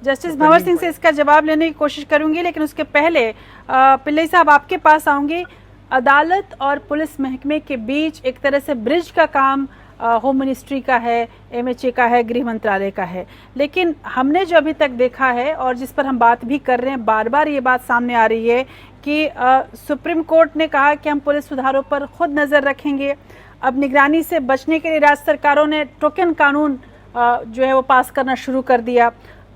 जस्टिस भंवर सिंह से इसका जवाब लेने की कोशिश करूंगी, लेकिन उसके पहले पिल्लई साहब आपके पास आऊंगी। अदालत और पुलिस महकमे के बीच एक तरह से ब्रिज का काम होम मिनिस्ट्री का है, एमएचए का है, गृह मंत्रालय का है, लेकिन हमने जो अभी तक देखा है और जिस पर हम बात भी कर रहे हैं, बार बार ये बात सामने आ रही है कि सुप्रीम कोर्ट ने कहा कि हम पुलिस सुधारों पर खुद नज़र रखेंगे। अब निगरानी से बचने के लिए राज्य सरकारों ने टोकन कानून जो है वो पास करना शुरू कर दिया।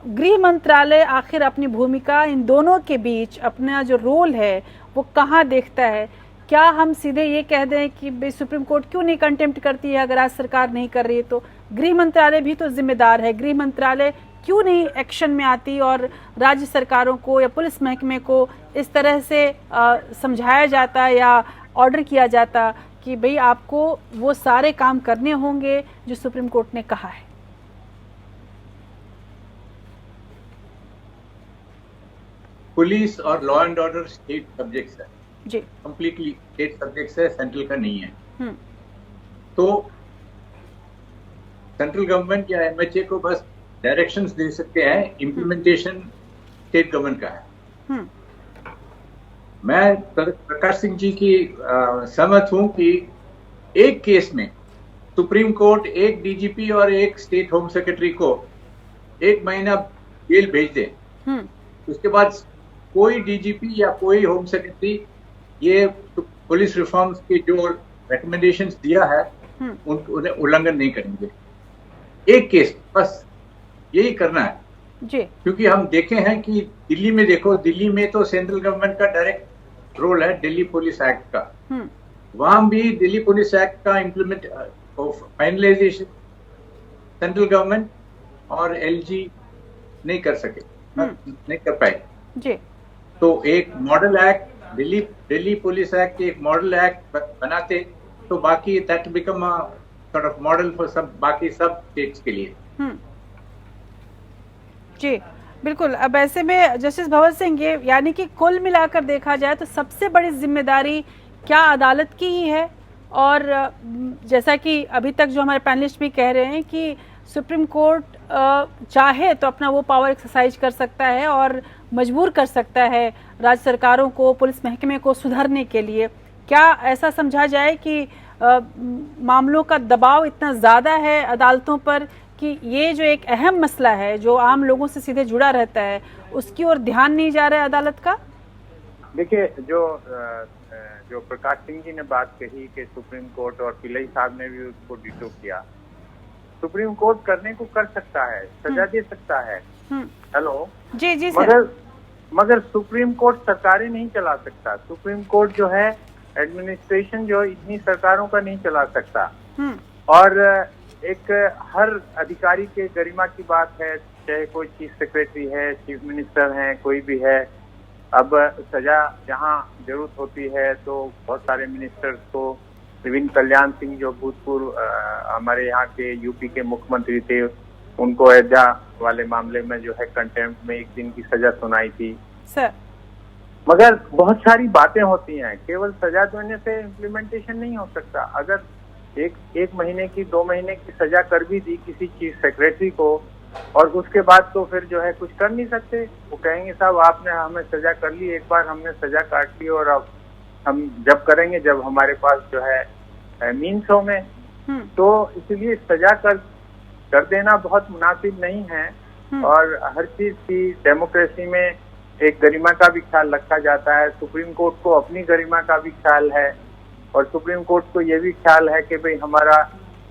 गृह मंत्रालय आखिर अपनी भूमिका इन दोनों के बीच अपना जो रोल है वो कहाँ देखता है? क्या हम सीधे ये कह दें कि सुप्रीम कोर्ट क्यों नहीं कंटेम्प्ट करती है अगर आज सरकार नहीं कर रही है तो गृह मंत्रालय भी तो जिम्मेदार है, गृह मंत्रालय क्यों नहीं एक्शन में आती और राज्य सरकारों को या पुलिस महकमे को इस तरह से समझाया जाता या ऑर्डर किया जाता कि भाई आपको वो सारे काम करने होंगे जो सुप्रीम कोर्ट ने कहा है? पुलिस और law and order state subjects है जी, कंप्लीटली स्टेट सब्जेक्ट्स है, सेंट्रल का नहीं है। तो सेंट्रल गवर्नमेंट या एमएचए को बस डायरेक्शंस दे सकते हैं, इम्प्लीमेंटेशन स्टेट गवर्नमेंट का है। मैं प्रकाश सिंह जी की सहमत हूं कि एक केस में सुप्रीम कोर्ट एक डीजीपी और एक स्टेट होम सेक्रेटरी को 1 महीना जेल भेज दे, उसके बाद कोई डीजीपी या कोई होम सेक्रेटरी ये पुलिस रिफॉर्म्स के जो रिकमेंडेशंस दिया है उन्हें उल्लंघन नहीं करेंगे। एक केस, बस यही करना है जी। क्योंकि हम देखे हैं कि दिल्ली में देखो, दिल्ली में तो सेंट्रल गवर्नमेंट का डायरेक्ट रोल है दिल्ली पुलिस एक्ट का, वहां भी दिल्ली पुलिस एक्ट का इम्प्लीमेंट फाइनलाइजेशन सेंट्रल गवर्नमेंट और एलजी नहीं कर सके, नहीं कर पाए जी। तो एक model act, Delhi police act एक मॉडल एक्ट बनाते तो बाकी that become a sort of model for सब बाकी सब स्टेट्स के लिए। जी बिल्कुल। अब ऐसे में जस्टिस भंवर सिंह, ये यानी कि कुल मिलाकर देखा जाए तो सबसे बड़ी जिम्मेदारी क्या अदालत की ही है, और जैसा कि अभी तक जो हमारे पैनलिस्ट भी कह रहे हैं कि सुप्रीम कोर्ट चाहे तो अपना वो पावर एक्सरसाइज कर सकता है और मजबूर कर सकता है राज्य सरकारों को, पुलिस महकमे को सुधरने के लिए। क्या ऐसा समझा जाए कि मामलों का दबाव इतना ज़्यादा है अदालतों पर कि ये जो एक अहम मसला है जो आम लोगों से सीधे जुड़ा रहता है उसकी ओर ध्यान नहीं जा रहा है अदालत का? देखिए, जो प्रकाश सिंह जी ने बात कही कि सुप्रीम कोर्ट, और पिल्लई साहब ने भी उसको डिटो किया, सुप्रीम कोर्ट करने को कर सकता है, सजा दे सकता है। हेलो जी जी सर। मगर सुप्रीम कोर्ट सरकारें नहीं चला सकता। सुप्रीम कोर्ट जो है एडमिनिस्ट्रेशन जो इतनी सरकारों का नहीं चला सकता। और एक हर अधिकारी के गरिमा की बात है, चाहे कोई चीफ सेक्रेटरी है, चीफ मिनिस्टर है, कोई भी है। अब सजा जहां जरूरत होती है तो बहुत सारे मिनिस्टर्स को, नवीन कल्याण सिंह जो भूतपूर्व हमारे यहाँ के यूपी के मुख्यमंत्री थे, उनको अयोध्या वाले मामले में जो है कंटेम्प्ट में 1 दिन की सजा सुनाई थी सर। मगर बहुत सारी बातें होती हैं, केवल सजा देने से इम्प्लीमेंटेशन नहीं हो सकता। अगर एक महीने की 2 महीने की सजा कर भी दी किसी चीफ सेक्रेटरी को और उसके बाद तो फिर जो है कुछ कर नहीं सकते, वो कहेंगे साहब आपने हमें सजा कर ली, एक बार हमने सजा काट ली और अब हम जब करेंगे जब हमारे पास जो है मीन्स हो में। तो इसलिए सजा कर देना बहुत मुनासिब नहीं है। और हर चीज की डेमोक्रेसी में एक गरिमा का भी ख्याल रखा जाता है। सुप्रीम कोर्ट को अपनी गरिमा का भी ख्याल है और सुप्रीम कोर्ट को ये भी ख्याल है कि भाई हमारा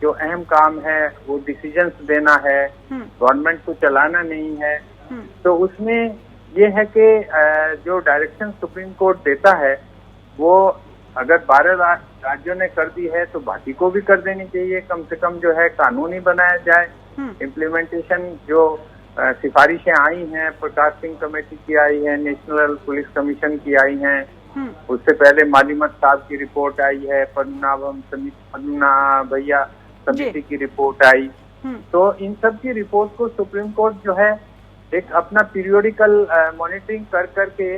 जो अहम काम है वो डिसीजंस देना है, गवर्नमेंट को चलाना नहीं है। तो उसमें ये है कि जो डायरेक्शन सुप्रीम कोर्ट देता है वो अगर 12 राज्यों ने कर दी है तो बाकी को भी कर देनी चाहिए। कम से कम जो है कानूनी बनाया जाए। इम्प्लीमेंटेशन जो सिफारिशें आई हैं, प्रकाश सिंह कमेटी की आई है, नेशनल पुलिस कमीशन की आई हैं, उससे पहले मालिमत साहब की रिपोर्ट आई है, पन्ना भैया समिति की रिपोर्ट आई। तो इन सब की रिपोर्ट को सुप्रीम कोर्ट जो है एक अपना पीरियोडिकल मॉनिटरिंग कर करके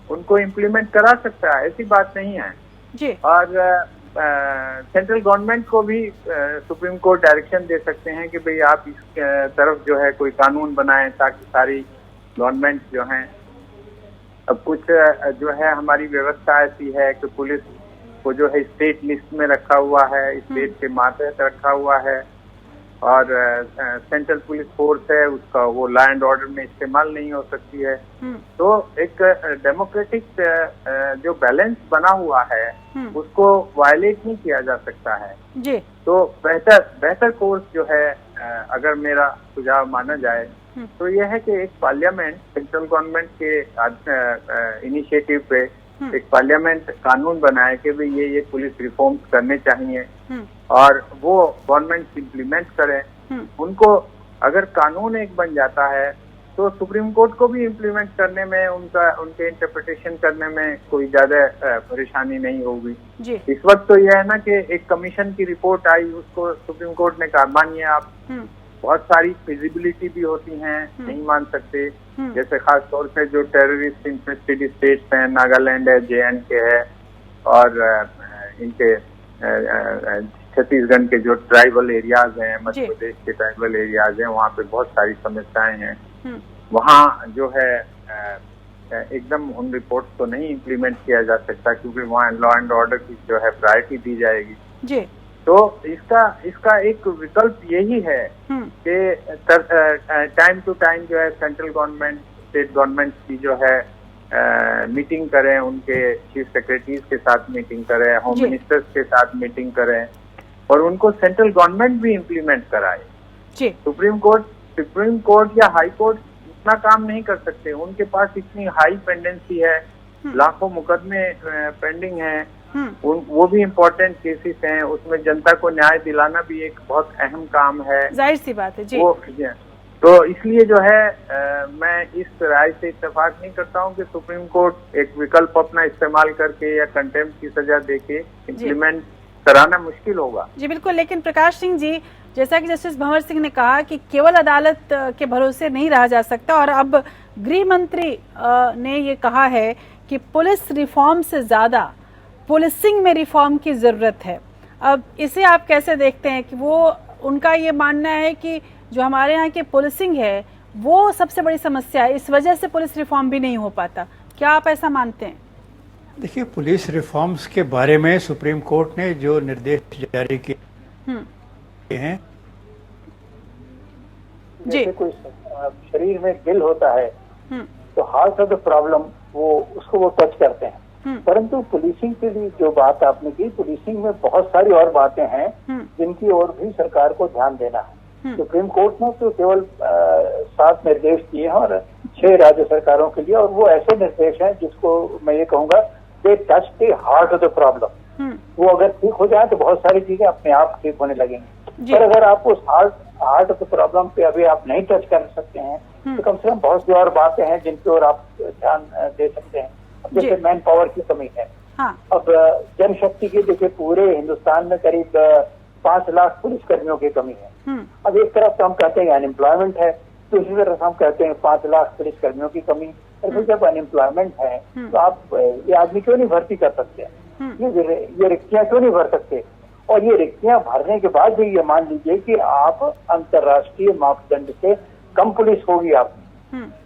उनको इम्प्लीमेंट करा सकता है, ऐसी बात नहीं है जी। और सेंट्रल गवर्नमेंट को भी सुप्रीम कोर्ट डायरेक्शन दे सकते हैं कि भाई आप इस तरफ जो है कोई कानून बनाएं ताकि सारी गवर्नमेंट जो हैं, अब कुछ जो है हमारी व्यवस्था ऐसी है कि पुलिस को जो है स्टेट लिस्ट में रखा हुआ है, स्टेट के मातहत रखा हुआ है और सेंट्रल पुलिस फोर्स है उसका वो लॉ एंड ऑर्डर में इस्तेमाल नहीं हो सकती है। तो एक डेमोक्रेटिक जो बैलेंस बना हुआ है उसको वायलेट नहीं किया जा सकता है जी। तो बेहतर कोर्स जो है अगर मेरा सुझाव माना जाए तो यह है कि एक पार्लियामेंट सेंट्रल गवर्नमेंट के इनिशिएटिव पे एक पार्लियामेंट कानून बनाए कि भाई ये पुलिस रिफॉर्म्स करने चाहिए और वो गवर्नमेंट इम्प्लीमेंट करे। उनको अगर कानून एक बन जाता है तो सुप्रीम कोर्ट को भी इम्प्लीमेंट करने में उनके इंटरप्रिटेशन करने में कोई ज्यादा परेशानी नहीं होगी। इस वक्त तो यह है ना कि एक कमीशन की रिपोर्ट आई, उसको सुप्रीम कोर्ट ने कहा मानिए आप, बहुत सारी फिजिबिलिटी भी होती हैं, नहीं मान सकते। जैसे खास तौर पे जो टेररिस्ट इन्फेस्टेड स्टेट्स हैं, नागालैंड है, JNK है और इनके छत्तीसगढ़ के जो ट्राइबल एरियाज हैं, मध्य प्रदेश के ट्राइबल एरियाज हैं, वहाँ पे बहुत सारी समस्याएं हैं। वहाँ जो है एकदम उन रिपोर्ट्स को नहीं इम्प्लीमेंट किया जा सकता क्योंकि वहाँ लॉ एंड ऑर्डर की जो है प्रायोरिटी दी जाएगी जी। तो इसका एक विकल्प यही है कि टाइम टू टाइम जो है सेंट्रल गवर्नमेंट स्टेट गवर्नमेंट की जो है मीटिंग करें, उनके चीफ सेक्रेटरीज के साथ मीटिंग करें, होम मिनिस्टर्स के साथ मीटिंग करें और उनको सेंट्रल गवर्नमेंट भी इम्प्लीमेंट कराए। जी। सुप्रीम कोर्ट या हाई कोर्ट इतना काम नहीं कर सकते, उनके पास इतनी हाई पेंडेंसी है, लाखों मुकदमे पेंडिंग हैं, वो भी इम्पोर्टेंट केसेस हैं, उसमें जनता को न्याय दिलाना भी एक बहुत अहम काम है। जाहिर सी बात है जी। तो इसलिए जो है मैं इस राय से इत्तेफाक नहीं करता हूं कि सुप्रीम कोर्ट एक विकल्प अपना इस्तेमाल करके या कंटेम्प्ट की सजा देके इम्प्लीमेंट कराना मुश्किल होगा। जी बिल्कुल, लेकिन प्रकाश सिंह जी, जैसा कि जस्टिस भंवर सिंह ने कहा कि केवल अदालत के भरोसे नहीं रहा जा सकता, और अब गृह मंत्री ने ये कहा है कि पुलिस रिफॉर्म से ज्यादा पुलिसिंग में रिफॉर्म की जरूरत है। अब इसे आप कैसे देखते हैं कि वो, उनका ये मानना है कि जो हमारे यहाँ की पुलिसिंग है वो सबसे बड़ी समस्या है, इस वजह से पुलिस रिफॉर्म भी नहीं हो पाता, क्या आप ऐसा मानते हैं? देखिए, पुलिस रिफॉर्म्स के बारे में सुप्रीम कोर्ट ने जो निर्देश जारी किए हैं, जैसे कोई शरीर में दिल होता है तो हार्ट ऑफ द प्रॉब्लम उसको वो टच करते हैं, परंतु पुलिसिंग के लिए जो बात आपने की, पुलिसिंग में बहुत सारी और बातें हैं जिनकी ओर भी सरकार को ध्यान देना है। सुप्रीम कोर्ट ने तो केवल 7 निर्देश दिए हैं और 6 राज्य सरकारों के लिए, और वो ऐसे निर्देश हैं जिसको मैं ये कहूंगा they touch the heart of the problem. वो अगर ठीक हो जाए तो बहुत सारी चीजें अपने आप ठीक होने लगेंगी, पर अगर आप उस हार्ट ऑफ द प्रॉब्लम पे अभी आप नहीं टच कर सकते हैं तो कम से कम बहुत सी और बातें हैं जिनकी ओर आप ध्यान दे सकते हैं। जैसे मैन पावर की कमी है। हाँ। अब जनशक्ति की देखिए, पूरे हिंदुस्तान में करीब 5 लाख पुलिस कर्मियों की कमी है। अब एक तरफ तो हम कहते हैं अनएम्प्लॉयमेंट है, दूसरी तरफ हम कहते हैं 5 लाख पुलिस कर्मियों की कमी। और फिर जब अनएम्प्लॉयमेंट है तो आप ये आदमी क्यों नहीं भर्ती कर सकते, ये रिक्तियां क्यों नहीं भर सकते? और ये रिक्तियां भरने के बाद भी ये मान लीजिए कि आप अंतर्राष्ट्रीय मापदंड से कम पुलिस होगी आप।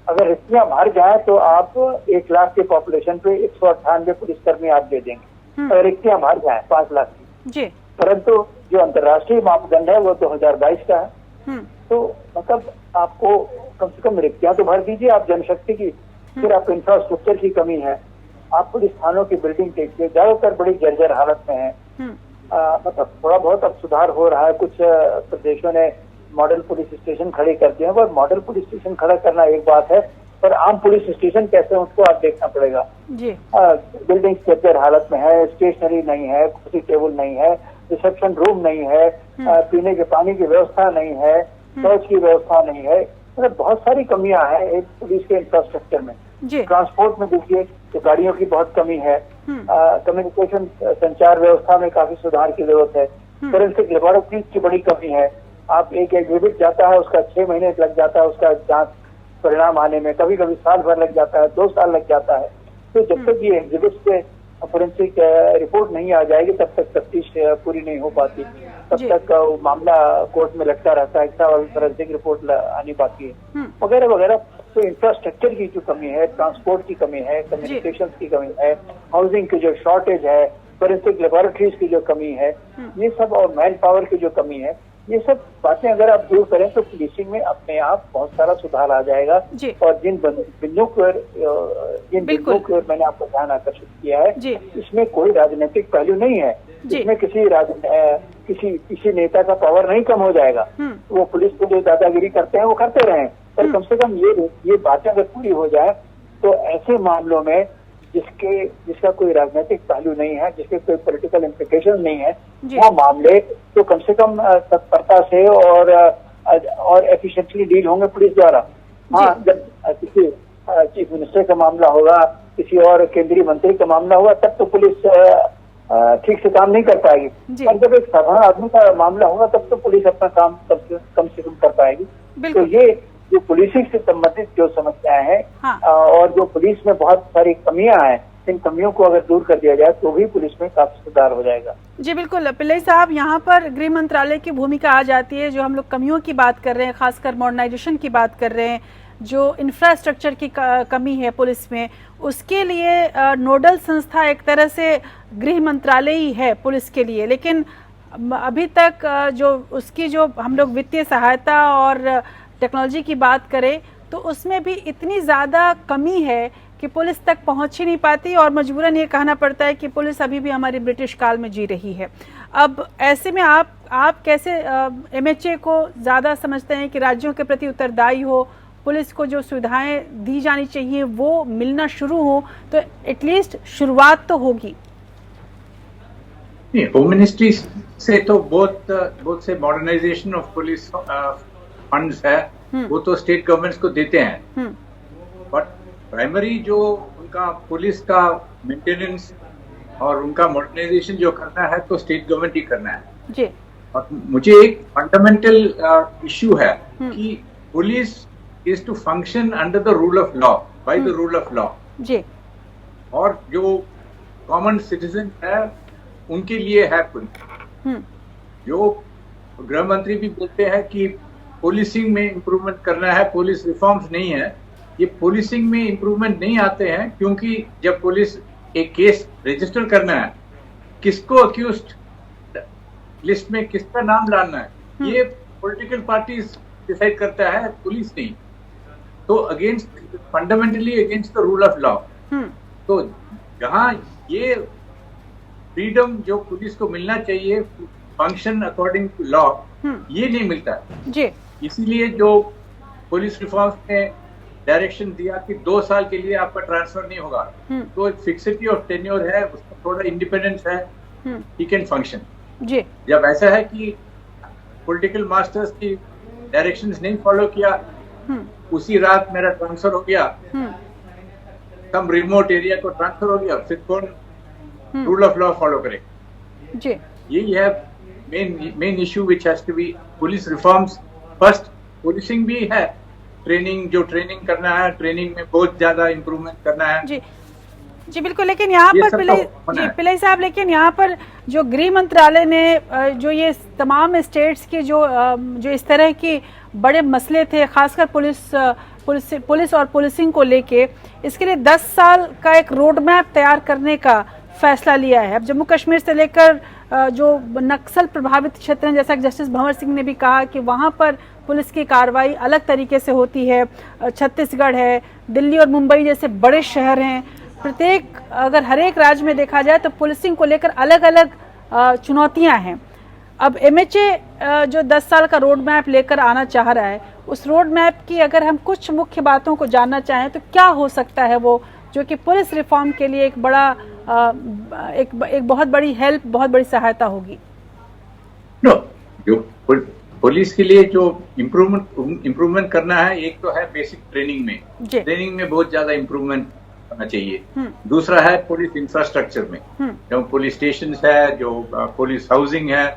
अगर रिक्तियां भर जाए तो आप 1 लाख के पॉपुलेशन पे 198 पुलिसकर्मी आप दे देंगे, अगर रिक्तियां भर जाए 5 लाख की। परंतु जो अंतर्राष्ट्रीय मापदंड है वो 2022 का है, तो मतलब आपको कम से कम रिक्तियां तो भर दीजिए आप जनशक्ति की। फिर आप इंफ्रास्ट्रक्चर की कमी है, आप पुलिस थानों की बिल्डिंग देखिए, ज्यादातर बड़ी जर्जर हालत में है। मतलब थोड़ा बहुत अब सुधार हो रहा है, कुछ प्रदेशों ने मॉडल पुलिस स्टेशन खड़े कर दिए हैं, पर मॉडल पुलिस स्टेशन खड़ा करना एक बात है, पर आम पुलिस स्टेशन कैसे उसको आप देखना पड़ेगा। बिल्डिंग जर्जर हालत में है, स्टेशनरी नहीं है, कुर्सी टेबल नहीं है, रिसेप्शन रूम नहीं है, पीने के पानी की व्यवस्था नहीं है, शौच की व्यवस्था नहीं है, मतलब बहुत सारी कमियां हैं एक पुलिस के इंफ्रास्ट्रक्चर में। ट्रांसपोर्ट में देखिए तो गाड़ियों की बहुत कमी है, कम्युनिकेशन संचार व्यवस्था में काफी सुधार की जरूरत है, फोरेंसिक लेबोरेटरीज की बड़ी कमी है। आप एक एग्जिबिट जाता है उसका 6 महीने लग जाता है उसका जांच परिणाम आने में, कभी कभी साल भर लग जाता है, 2 साल लग जाता है। तो जब तक ये एग्जिबिट से फोरेंसिक रिपोर्ट नहीं आ जाएगी तब तक तफ्तीश पूरी नहीं हो पाती, तब तक वो मामला कोर्ट में लटका रहता है, फोरेंसिक रिपोर्ट आनी बाकी है, वगैरह वगैरह। तो इंफ्रास्ट्रक्चर की जो कमी है, ट्रांसपोर्ट की कमी है, कम्युनिकेशन की कमी है, हाउसिंग की जो शॉर्टेज है, फोरेंसिक लेबोरेटरीज की जो कमी है, ये सब, और मैन पावर की जो कमी है, ये सब बातें अगर आप दूर करें तो पुलिसिंग में अपने आप बहुत सारा सुधार आ जाएगा। और जिन बिंदुओं पर मैंने आपको ध्यान आकर्षित किया है, इसमें कोई राजनीतिक पहलू नहीं है, इसमें किसी नेता का पावर नहीं कम हो जाएगा। वो पुलिस को जो दादागिरी करते हैं वो करते रहे, पर कम से कम ये बातें अगर पूरी हो जाए तो ऐसे मामलों में जिसका कोई राजनीतिक पहलू नहीं है, जिसके कोई पॉलिटिकल इम्प्लिकेशन नहीं है, वो मामले तो कम से कम तत्परता से और एफिशिएंटली डील होंगे पुलिस द्वारा। हाँ, जब किसी चीफ मिनिस्टर का मामला होगा, किसी और केंद्रीय मंत्री का मामला होगा, तब तो पुलिस ठीक से काम नहीं कर पाएगी। और जब एक साधारण आदमी का मामला होगा तब तो पुलिस अपना काम कम से कम कर पाएगी। तो ये जो पुलिसिंग से संबंधित जो समस्याएं हैं और जो पुलिस में बहुत सारी कमियां हैं, इन कमियों को अगर दूर कर दिया जाए तो भी पुलिस में काफी सुधार हो जाएगा। जी बिल्कुल पिल्लई साहब, यहाँ पर गृह मंत्रालय की भूमिका आ जाती है। जो हम लोग कमियों की बात कर रहे हैं, खासकर मॉडर्नाइजेशन की बात कर रहे हैं, जो इंफ्रास्ट्रक्चर की कमी है पुलिस में, उसके लिए नोडल संस्था एक तरह से गृह मंत्रालय ही है पुलिस के लिए। लेकिन अभी तक जो उसकी जो हम लोग वित्तीय सहायता और टेक्नोलॉजी की बात करें तो उसमें भी इतनी ज़्यादा कमी है कि पुलिस तक पहुंच ही नहीं पाती, और मजबूरन ये कहना पड़ता है कि पुलिस अभी भी हमारी ब्रिटिश काल में जी रही है। अब ऐसे में आप आप कैसे एमएचए को ज़्यादा समझते हैं कि राज्यों के प्रति उत्तरदायी हो, पुलिस को जो सुविधाएं दी जानी चाहिए वो मिलना शुरू हो, तो एटलीस्ट शुरुआत तो होगी? होम मिनिस्ट्री से तो बहुत से मॉडर्नाइजेशन ऑफ पुलिस फंड्स है, वो तो स्टेट गवर्नमेंट्स को देते हैं, बट प्राइमरी जो उनका पुलिस का मेंटेनेंस और उनका मॉडर्नाइजेशन जो करना है तो स्टेट गवर्नमेंट ही करना है जी। और मुझे एक फंडामेंटल इश्यू है कि police is to function under the rule of law, by the rule of law जी, और जो कॉमन सिटीजन है उनके लिए है पुलिस। जो गृह मंत्री भी बोलते हैं कि पुलिसिंग में इंप्रूवमेंट करना है, पुलिस रिफॉर्म्स नहीं है, ये पुलिसिंग में इंप्रूवमेंट नहीं आते हैं क्योंकि जब पुलिस एक केस रजिस्टर करना है, किसको अक्यूज्ड लिस्ट में किसका नाम डालना है, ये पॉलिटिकल पार्टीज डिसाइड करता है, पुलिस नहीं। तो against, fundamentally against the rule of law. तो जहां ये फ्रीडम जो पुलिस को मिलना चाहिए, फंक्शन अकॉर्डिंग टू लॉ, ये नहीं मिलता जी। इसीलिए जो पुलिस रिफॉर्म्स ने डायरेक्शन दिया कि 2 साल के लिए आपका ट्रांसफर नहीं होगा, तो एक फिक्सिटी ऑफ टेन्योर है, उसका थोड़ा इंडिपेंडेंस है, ही कैन फंक्शन जी। जब ऐसा है कि पॉलिटिकल मास्टर्स की डायरेक्शंस नहीं फॉलो किया, उसी रात मेरा ट्रांसफर हो गया, कम रिमोट एरिया को ट्रांसफर हो गया, फिर कौन रूल ऑफ लॉ फॉलो करेगा जी। यही है main issue which has to be police reforms first. Policing भी है, ट्रेनिंग करना है, ट्रेनिंग में बहुत ज्यादा इंप्रूवमेंट करना है जी जी बिल्कुल। लेकिन यहाँ पर पिल्लई साहब, लेकिन यहाँ पर जो गृह मंत्रालय ने जो ये तमाम स्टेट्स के जो इस तरह के बड़े मसले थे, खासकर पुलिस और पुलिसिंग को लेके, इसके लिए 10 साल का एक रोड मैप तैयार करने का फैसला लिया है। अब जम्मू कश्मीर से लेकर जो नक्सल प्रभावित क्षेत्र हैं, जैसा कि जस्टिस भंवर सिंह ने भी कहा कि वहाँ पर पुलिस की कार्रवाई अलग तरीके से होती है, छत्तीसगढ़ है, दिल्ली और मुंबई जैसे बड़े शहर हैं, प्रत्येक अगर हर एक राज्य में देखा जाए तो पुलिसिंग को लेकर अलग अलग चुनौतियां हैं। अब एमएचए जो 10 साल का रोड मैप लेकर आना चाह रहा है, उस रोड मैप की अगर हम कुछ मुख्य बातों को जानना चाहें तो क्या हो सकता है वो, जो कि पुलिस रिफॉर्म के लिए एक बड़ा एक बहुत बड़ी हेल्प, बहुत बड़ी सहायता होगी? जो पुलिस के लिए जो इम्प्रूवमेंट करना है, एक तो है बेसिक ट्रेनिंग में बहुत ज्यादा इम्प्रूवमेंट करना चाहिए। दूसरा है पुलिस इंफ्रास्ट्रक्चर में, जो पुलिस स्टेशन है, जो पुलिस हाउसिंग है,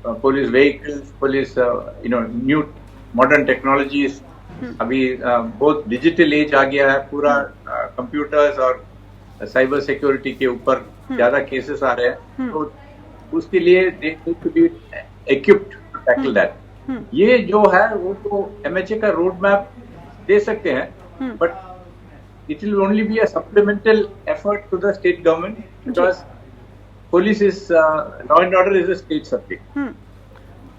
police vehicles, police new modern technologies. अभी बहुत डिजिटल एज आ गया है, पूरा कंप्यूटर्स और साइबर सिक्योरिटी के ऊपर ज्यादा केसेस आ रहे हैं, तो उसके लिए they need to be equipped to tackle that. ये जो है वो तो एमएचए का रोड मैप दे सकते हैं, but it will only be a supplemental effort to the state government, because police is law and order is a state subject.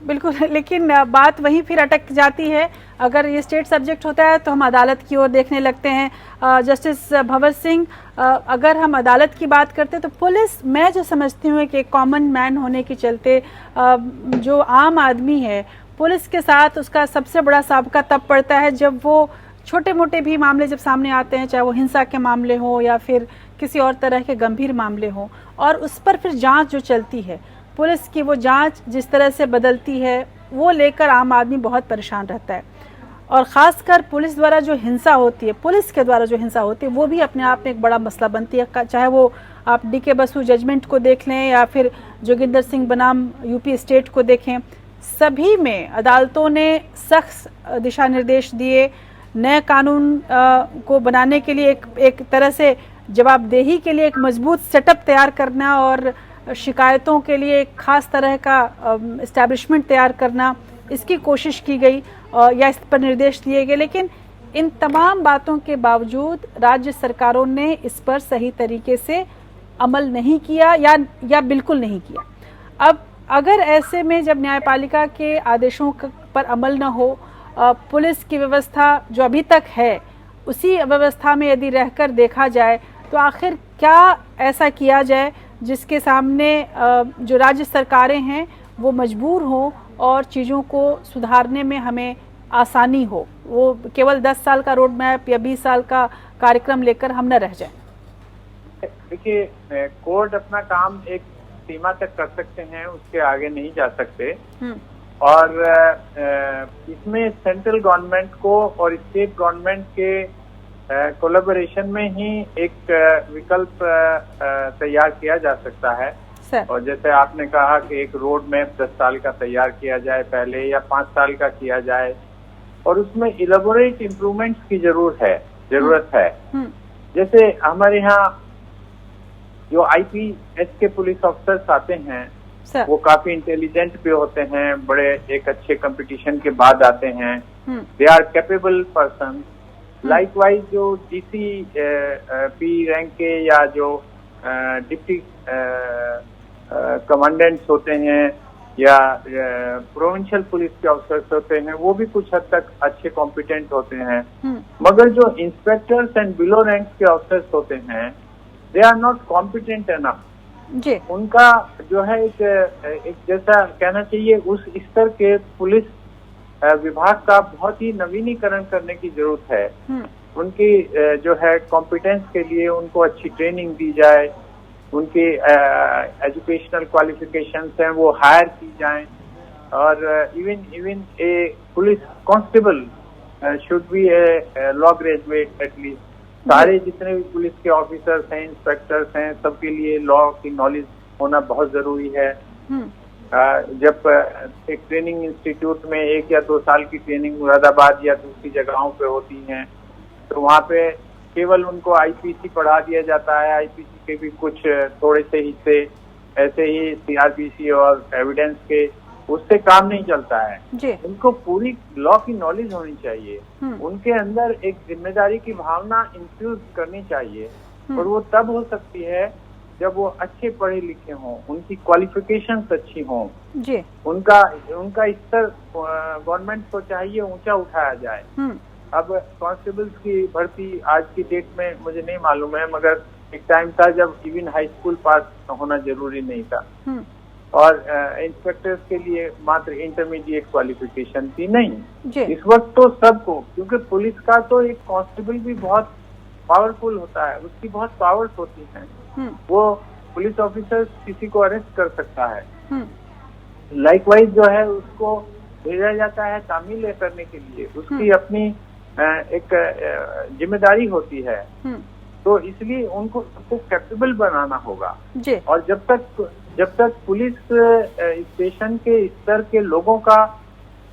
बिल्कुल, लेकिन बात वहीं फिर अटक जाती है। अगर ये स्टेट सब्जेक्ट होता है तो हम अदालत की ओर देखने लगते हैं। जस्टिस भंवर सिंह, अगर हम अदालत की बात करते हैं तो पुलिस, मैं जो समझती हूँ कि कॉमन मैन होने के चलते जो आम आदमी है, पुलिस के साथ उसका सबसे बड़ा साबका तब पड़ता है जब वो छोटे मोटे भी मामले जब सामने आते हैं, चाहे वो हिंसा के मामले हो या फिर किसी और तरह के गंभीर मामले हो, और उस पर फिर जांच जो चलती है, पुलिस की वो जांच जिस तरह से बदलती है, वो लेकर आम आदमी बहुत परेशान रहता है। और ख़ासकर पुलिस द्वारा जो हिंसा होती है, पुलिस के द्वारा जो हिंसा होती है, वो भी अपने आप में एक बड़ा मसला बनती है। चाहे वो आप डीके बसु जजमेंट को देख लें या फिर जोगिंदर सिंह बनाम यूपी स्टेट को देखें, सभी में अदालतों ने सख्त दिशा निर्देश दिए। नए कानून को बनाने के लिए एक तरह से जवाबदेही के लिए एक मजबूत सेटअप तैयार करना और शिकायतों के लिए एक खास तरह का इस्टेब्लिशमेंट तैयार करना, इसकी कोशिश की गई या इस पर निर्देश दिए गए। लेकिन इन तमाम बातों के बावजूद राज्य सरकारों ने इस पर सही तरीके से अमल नहीं किया या बिल्कुल नहीं किया। अब अगर ऐसे में जब न्यायपालिका के आदेशों पर अमल न हो, पुलिस की व्यवस्था जो अभी तक है उसी व्यवस्था में यदि रहकर देखा जाए, तो आखिर क्या ऐसा किया जाए जिसके सामने जो राज्य सरकारें हैं वो मजबूर हो और चीज़ों को सुधारने में हमें आसानी हो। वो केवल 10 साल का रोड मैप या 20 साल का कार्यक्रम लेकर हम न रह जाए। देखिए, कोर्ट अपना काम एक सीमा तक कर सकते हैं, उसके आगे नहीं जा सकते। और इसमें सेंट्रल गवर्नमेंट को और स्टेट गवर्नमेंट के कोलैबोरेशन में ही एक विकल्प तैयार किया जा सकता है। और जैसे आपने कहा कि एक रोड मैप 10 साल का तैयार किया जाए पहले, या 5 साल का किया जाए, और उसमें इलेबोरेट इम्प्रूवमेंट्स की जरूरत है। जैसे हमारे यहाँ जो आईपीएस के पुलिस ऑफिसर्स आते हैं वो काफी इंटेलिजेंट भी होते हैं, बड़े एक अच्छे कंपटीशन के बाद आते हैं। They are capable person. Likewise जो डीसी पी रैंक के या जो डिप्टी कमांडेंट्स होते हैं या प्रोविंशियल पुलिस के ऑफिसर्स होते हैं, वो भी कुछ हद तक अच्छे कॉम्पिटेंट होते हैं। मगर जो इंस्पेक्टर्स एंड बिलो रैंक्स के ऑफिसर्स होते हैं, they are not competent enough. उनका जो है एक जैसा कहना चाहिए, उस स्तर के पुलिस विभाग का बहुत ही नवीनीकरण करने की जरूरत है। उनकी जो है कॉम्पिटेंस के लिए उनको अच्छी ट्रेनिंग दी जाए, उनकी एजुकेशनल क्वालिफिकेशंस हैं वो हायर की जाएं, और even a police constable should be a law graduate at least. सारे जितने भी पुलिस के ऑफिसर्स हैं, इंस्पेक्टर्स हैं, सबके लिए लॉ की नॉलेज होना बहुत जरूरी है। जब एक ट्रेनिंग इंस्टीट्यूट में 1 या 2 साल की ट्रेनिंग मुरादाबाद या दूसरी जगहों पे होती है, तो वहाँ पे केवल उनको आईपीसी पढ़ा दिया जाता है। आईपीसी के भी कुछ थोड़े से हिस्से ऐसे ही सीआरपीसी और एविडेंस के, उससे काम नहीं चलता है। उनको पूरी लॉ की नॉलेज होनी चाहिए, उनके अंदर एक जिम्मेदारी की भावना इंफ्यूज करनी चाहिए, और वो तब हो सकती है जब वो अच्छे पढ़े लिखे हों, उनकी क्वालिफिकेशंस अच्छी हों, उनका स्तर गवर्नमेंट को चाहिए ऊंचा उठाया जाए। अब कांस्टेबल्स की भर्ती आज की डेट में मुझे नहीं मालूम है, मगर एक टाइम था जब इवन हाई स्कूल पास होना जरूरी नहीं था, और इंस्पेक्टर्स के लिए मात्र इंटरमीडिएट क्वालिफिकेशन थी। नहीं, इस वक्त तो सबको, क्योंकि पुलिस का तो एक कांस्टेबल भी बहुत पावरफुल होता है, उसकी बहुत पावर्स होती हैं। वो पुलिस ऑफिसर किसी को अरेस्ट कर सकता है। लाइकवाइज जो है उसको भेजा जाता है तामील करने के लिए, उसकी अपनी एक जिम्मेदारी होती है। तो इसलिए उनको सबको कैपेबल बनाना होगा। और जब तक पुलिस स्टेशन के स्तर के लोगों का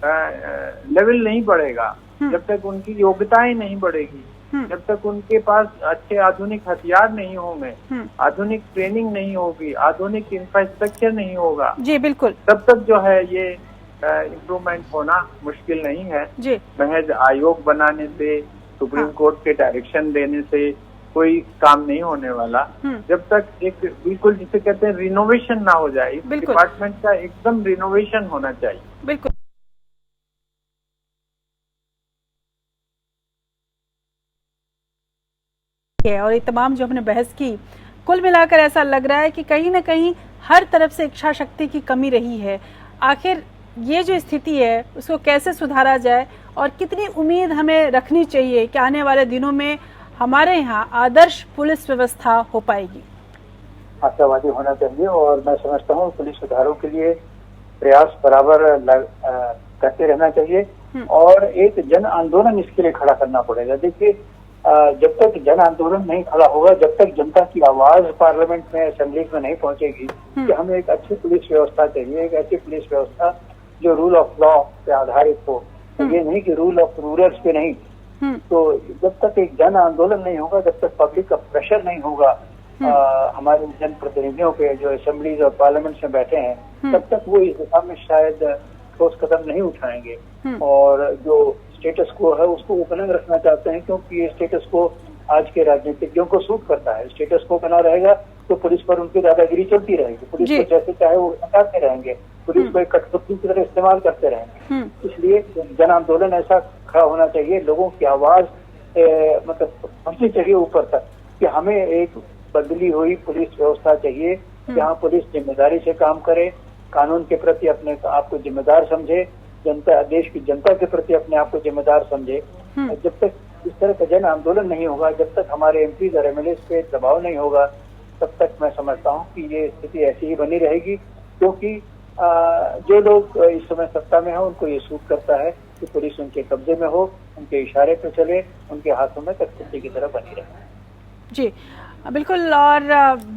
लेवल नहीं बढ़ेगा, जब तक उनकी योग्यताएं नहीं बढ़ेगी, जब तक उनके पास अच्छे आधुनिक हथियार नहीं होंगे, आधुनिक ट्रेनिंग नहीं होगी, आधुनिक इंफ्रास्ट्रक्चर नहीं होगा, बिल्कुल, तब तक जो है ये इम्प्रूवमेंट होना मुश्किल नहीं है। महज आयोग बनाने से, सुप्रीम कोर्ट के डायरेक्शन देने से कोई काम नहीं होने वाला। जब तक एक बिल्कुल जिसे कहते हैं रिनोवेशन ना हो जाए, इस डिपार्टमेंट का एकदम रिनोवेशन होना चाहिए। बिल्कुल। और ये तमाम जो हमने बहस की, कुल मिलाकर ऐसा लग रहा है कि कहीं ना कहीं हर तरफ से इच्छा शक्ति की कमी रही है। आखिर ये जो स्थिति है उसको कैसे सुधारा जाए, और कितनी उम्मीद हमें रखनी चाहिए कि आने वाले दिनों में हमारे यहाँ आदर्श पुलिस व्यवस्था हो पाएगी? आशावादी होना चाहिए, और मैं समझता हूँ पुलिस सुधारों के लिए प्रयास बराबर करते रहना चाहिए, और एक जन आंदोलन इसके लिए खड़ा करना पड़ेगा। देखिए, जब तक जन आंदोलन नहीं खड़ा होगा, जब तक जनता की आवाज पार्लियामेंट में, असेंबलीज में नहीं पहुंचेगी कि हमें एक अच्छी पुलिस व्यवस्था चाहिए, एक अच्छी पुलिस व्यवस्था जो रूल ऑफ लॉ पे आधारित हो, ये नहीं कि रूल ऑफ रूलर्स पे नहीं। तो जब तक एक जन आंदोलन नहीं होगा, जब तक पब्लिक का प्रेशर नहीं होगा हमारे जन प्रतिनिधियों पे जो असेंबलीज और पार्लियामेंट में बैठे हैं, तब तक वो इस दिशा में शायद ठोस कदम नहीं उठाएंगे। और जो स्टेटस को है उसको वो बना रखना चाहते हैं, क्योंकि ये स्टेटस को आज के राजनीतिज्ञों को सूट करता है। स्टेटस को बना रहेगा तो पुलिस पर उनकी दादागिरी चलती रहेगी, पुलिस को जैसे चाहे वो हटाते रहेंगे, पुलिस को एक कठपुतली की तरह इस्तेमाल करते रहेंगे। इसलिए जन आंदोलन ऐसा खड़ा होना चाहिए, लोगों की आवाज मतलब पहुंचनी चाहिए ऊपर तक कि हमें एक बदली हुई पुलिस व्यवस्था चाहिए, जहाँ पुलिस जिम्मेदारी से काम करे, कानून के प्रति अपने आप को जिम्मेदार समझे, जनता, देश की जनता के प्रति अपने आप को जिम्मेदार समझे। जब तक इस तरह का जन आंदोलन नहीं होगा, जब तक हमारे एमपी और एमएलए पे दबाव नहीं होगा, तब तक मैं समझता हूँ कि ये स्थिति ऐसी ही बनी रहेगी। क्योंकि जो लोग इस समय सत्ता में हो उनको ये सूट करता है कि पुलिस उनके कब्जे में हो, उनके इशारे पे चले, उनके हाथों में कठपुतली की तरह बनी रहे। जी बिल्कुल। और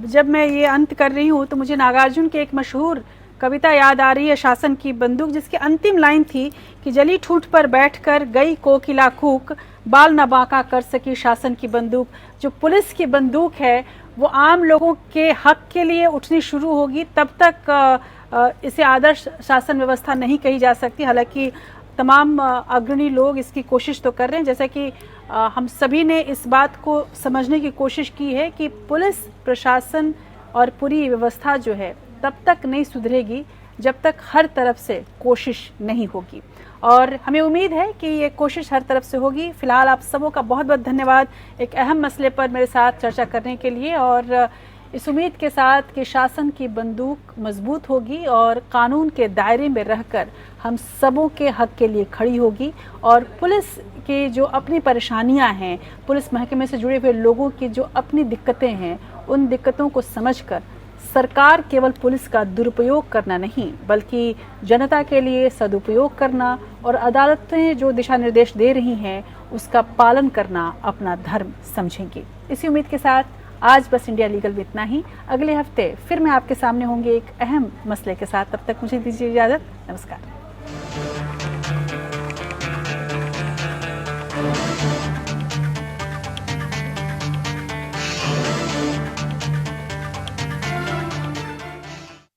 जब मैं ये अंत कर रही हूँ तो मुझे नागार्जुन की एक मशहूर कविता याद आ रही है, शासन की बंदूक, जिसकी अंतिम लाइन थी कि जली ठूंठ पर बैठकर गई कोकिला कूक, बाल न बांका कर सकी शासन की बंदूक। जो पुलिस की बंदूक है वो आम लोगों के हक के लिए उठनी शुरू होगी, तब तक इसे आदर्श शासन व्यवस्था नहीं कही जा सकती। हालांकि तमाम अग्रणी लोग इसकी कोशिश तो कर रहे हैं, जैसा कि हम सभी ने इस बात को समझने की कोशिश की है कि पुलिस प्रशासन और पूरी व्यवस्था जो है तब तक नहीं सुधरेगी जब तक हर तरफ से कोशिश नहीं होगी, और हमें उम्मीद है कि ये कोशिश हर तरफ से होगी। फिलहाल आप सबों का बहुत बहुत धन्यवाद एक अहम मसले पर मेरे साथ चर्चा करने के लिए, और इस उम्मीद के साथ कि शासन की बंदूक मजबूत होगी और कानून के दायरे में रहकर हम सबों के हक के लिए खड़ी होगी, और पुलिस की जो अपनी परेशानियां हैं, पुलिस महकमे से जुड़े हुए लोगों की जो अपनी दिक्कतें हैं, उन दिक्कतों को समझकर सरकार केवल पुलिस का दुरुपयोग करना नहीं बल्कि जनता के लिए सदुपयोग करना और अदालतें जो दिशा निर्देश दे रही हैं उसका पालन करना अपना धर्म समझेंगी। इसी उम्मीद के साथ आज बस इंडिया लीगल में इतना ही। अगले हफ्ते फिर मैं आपके सामने होंगे एक अहम मसले के साथ। तब तक मुझे दीजिए इजाजत। नमस्कार।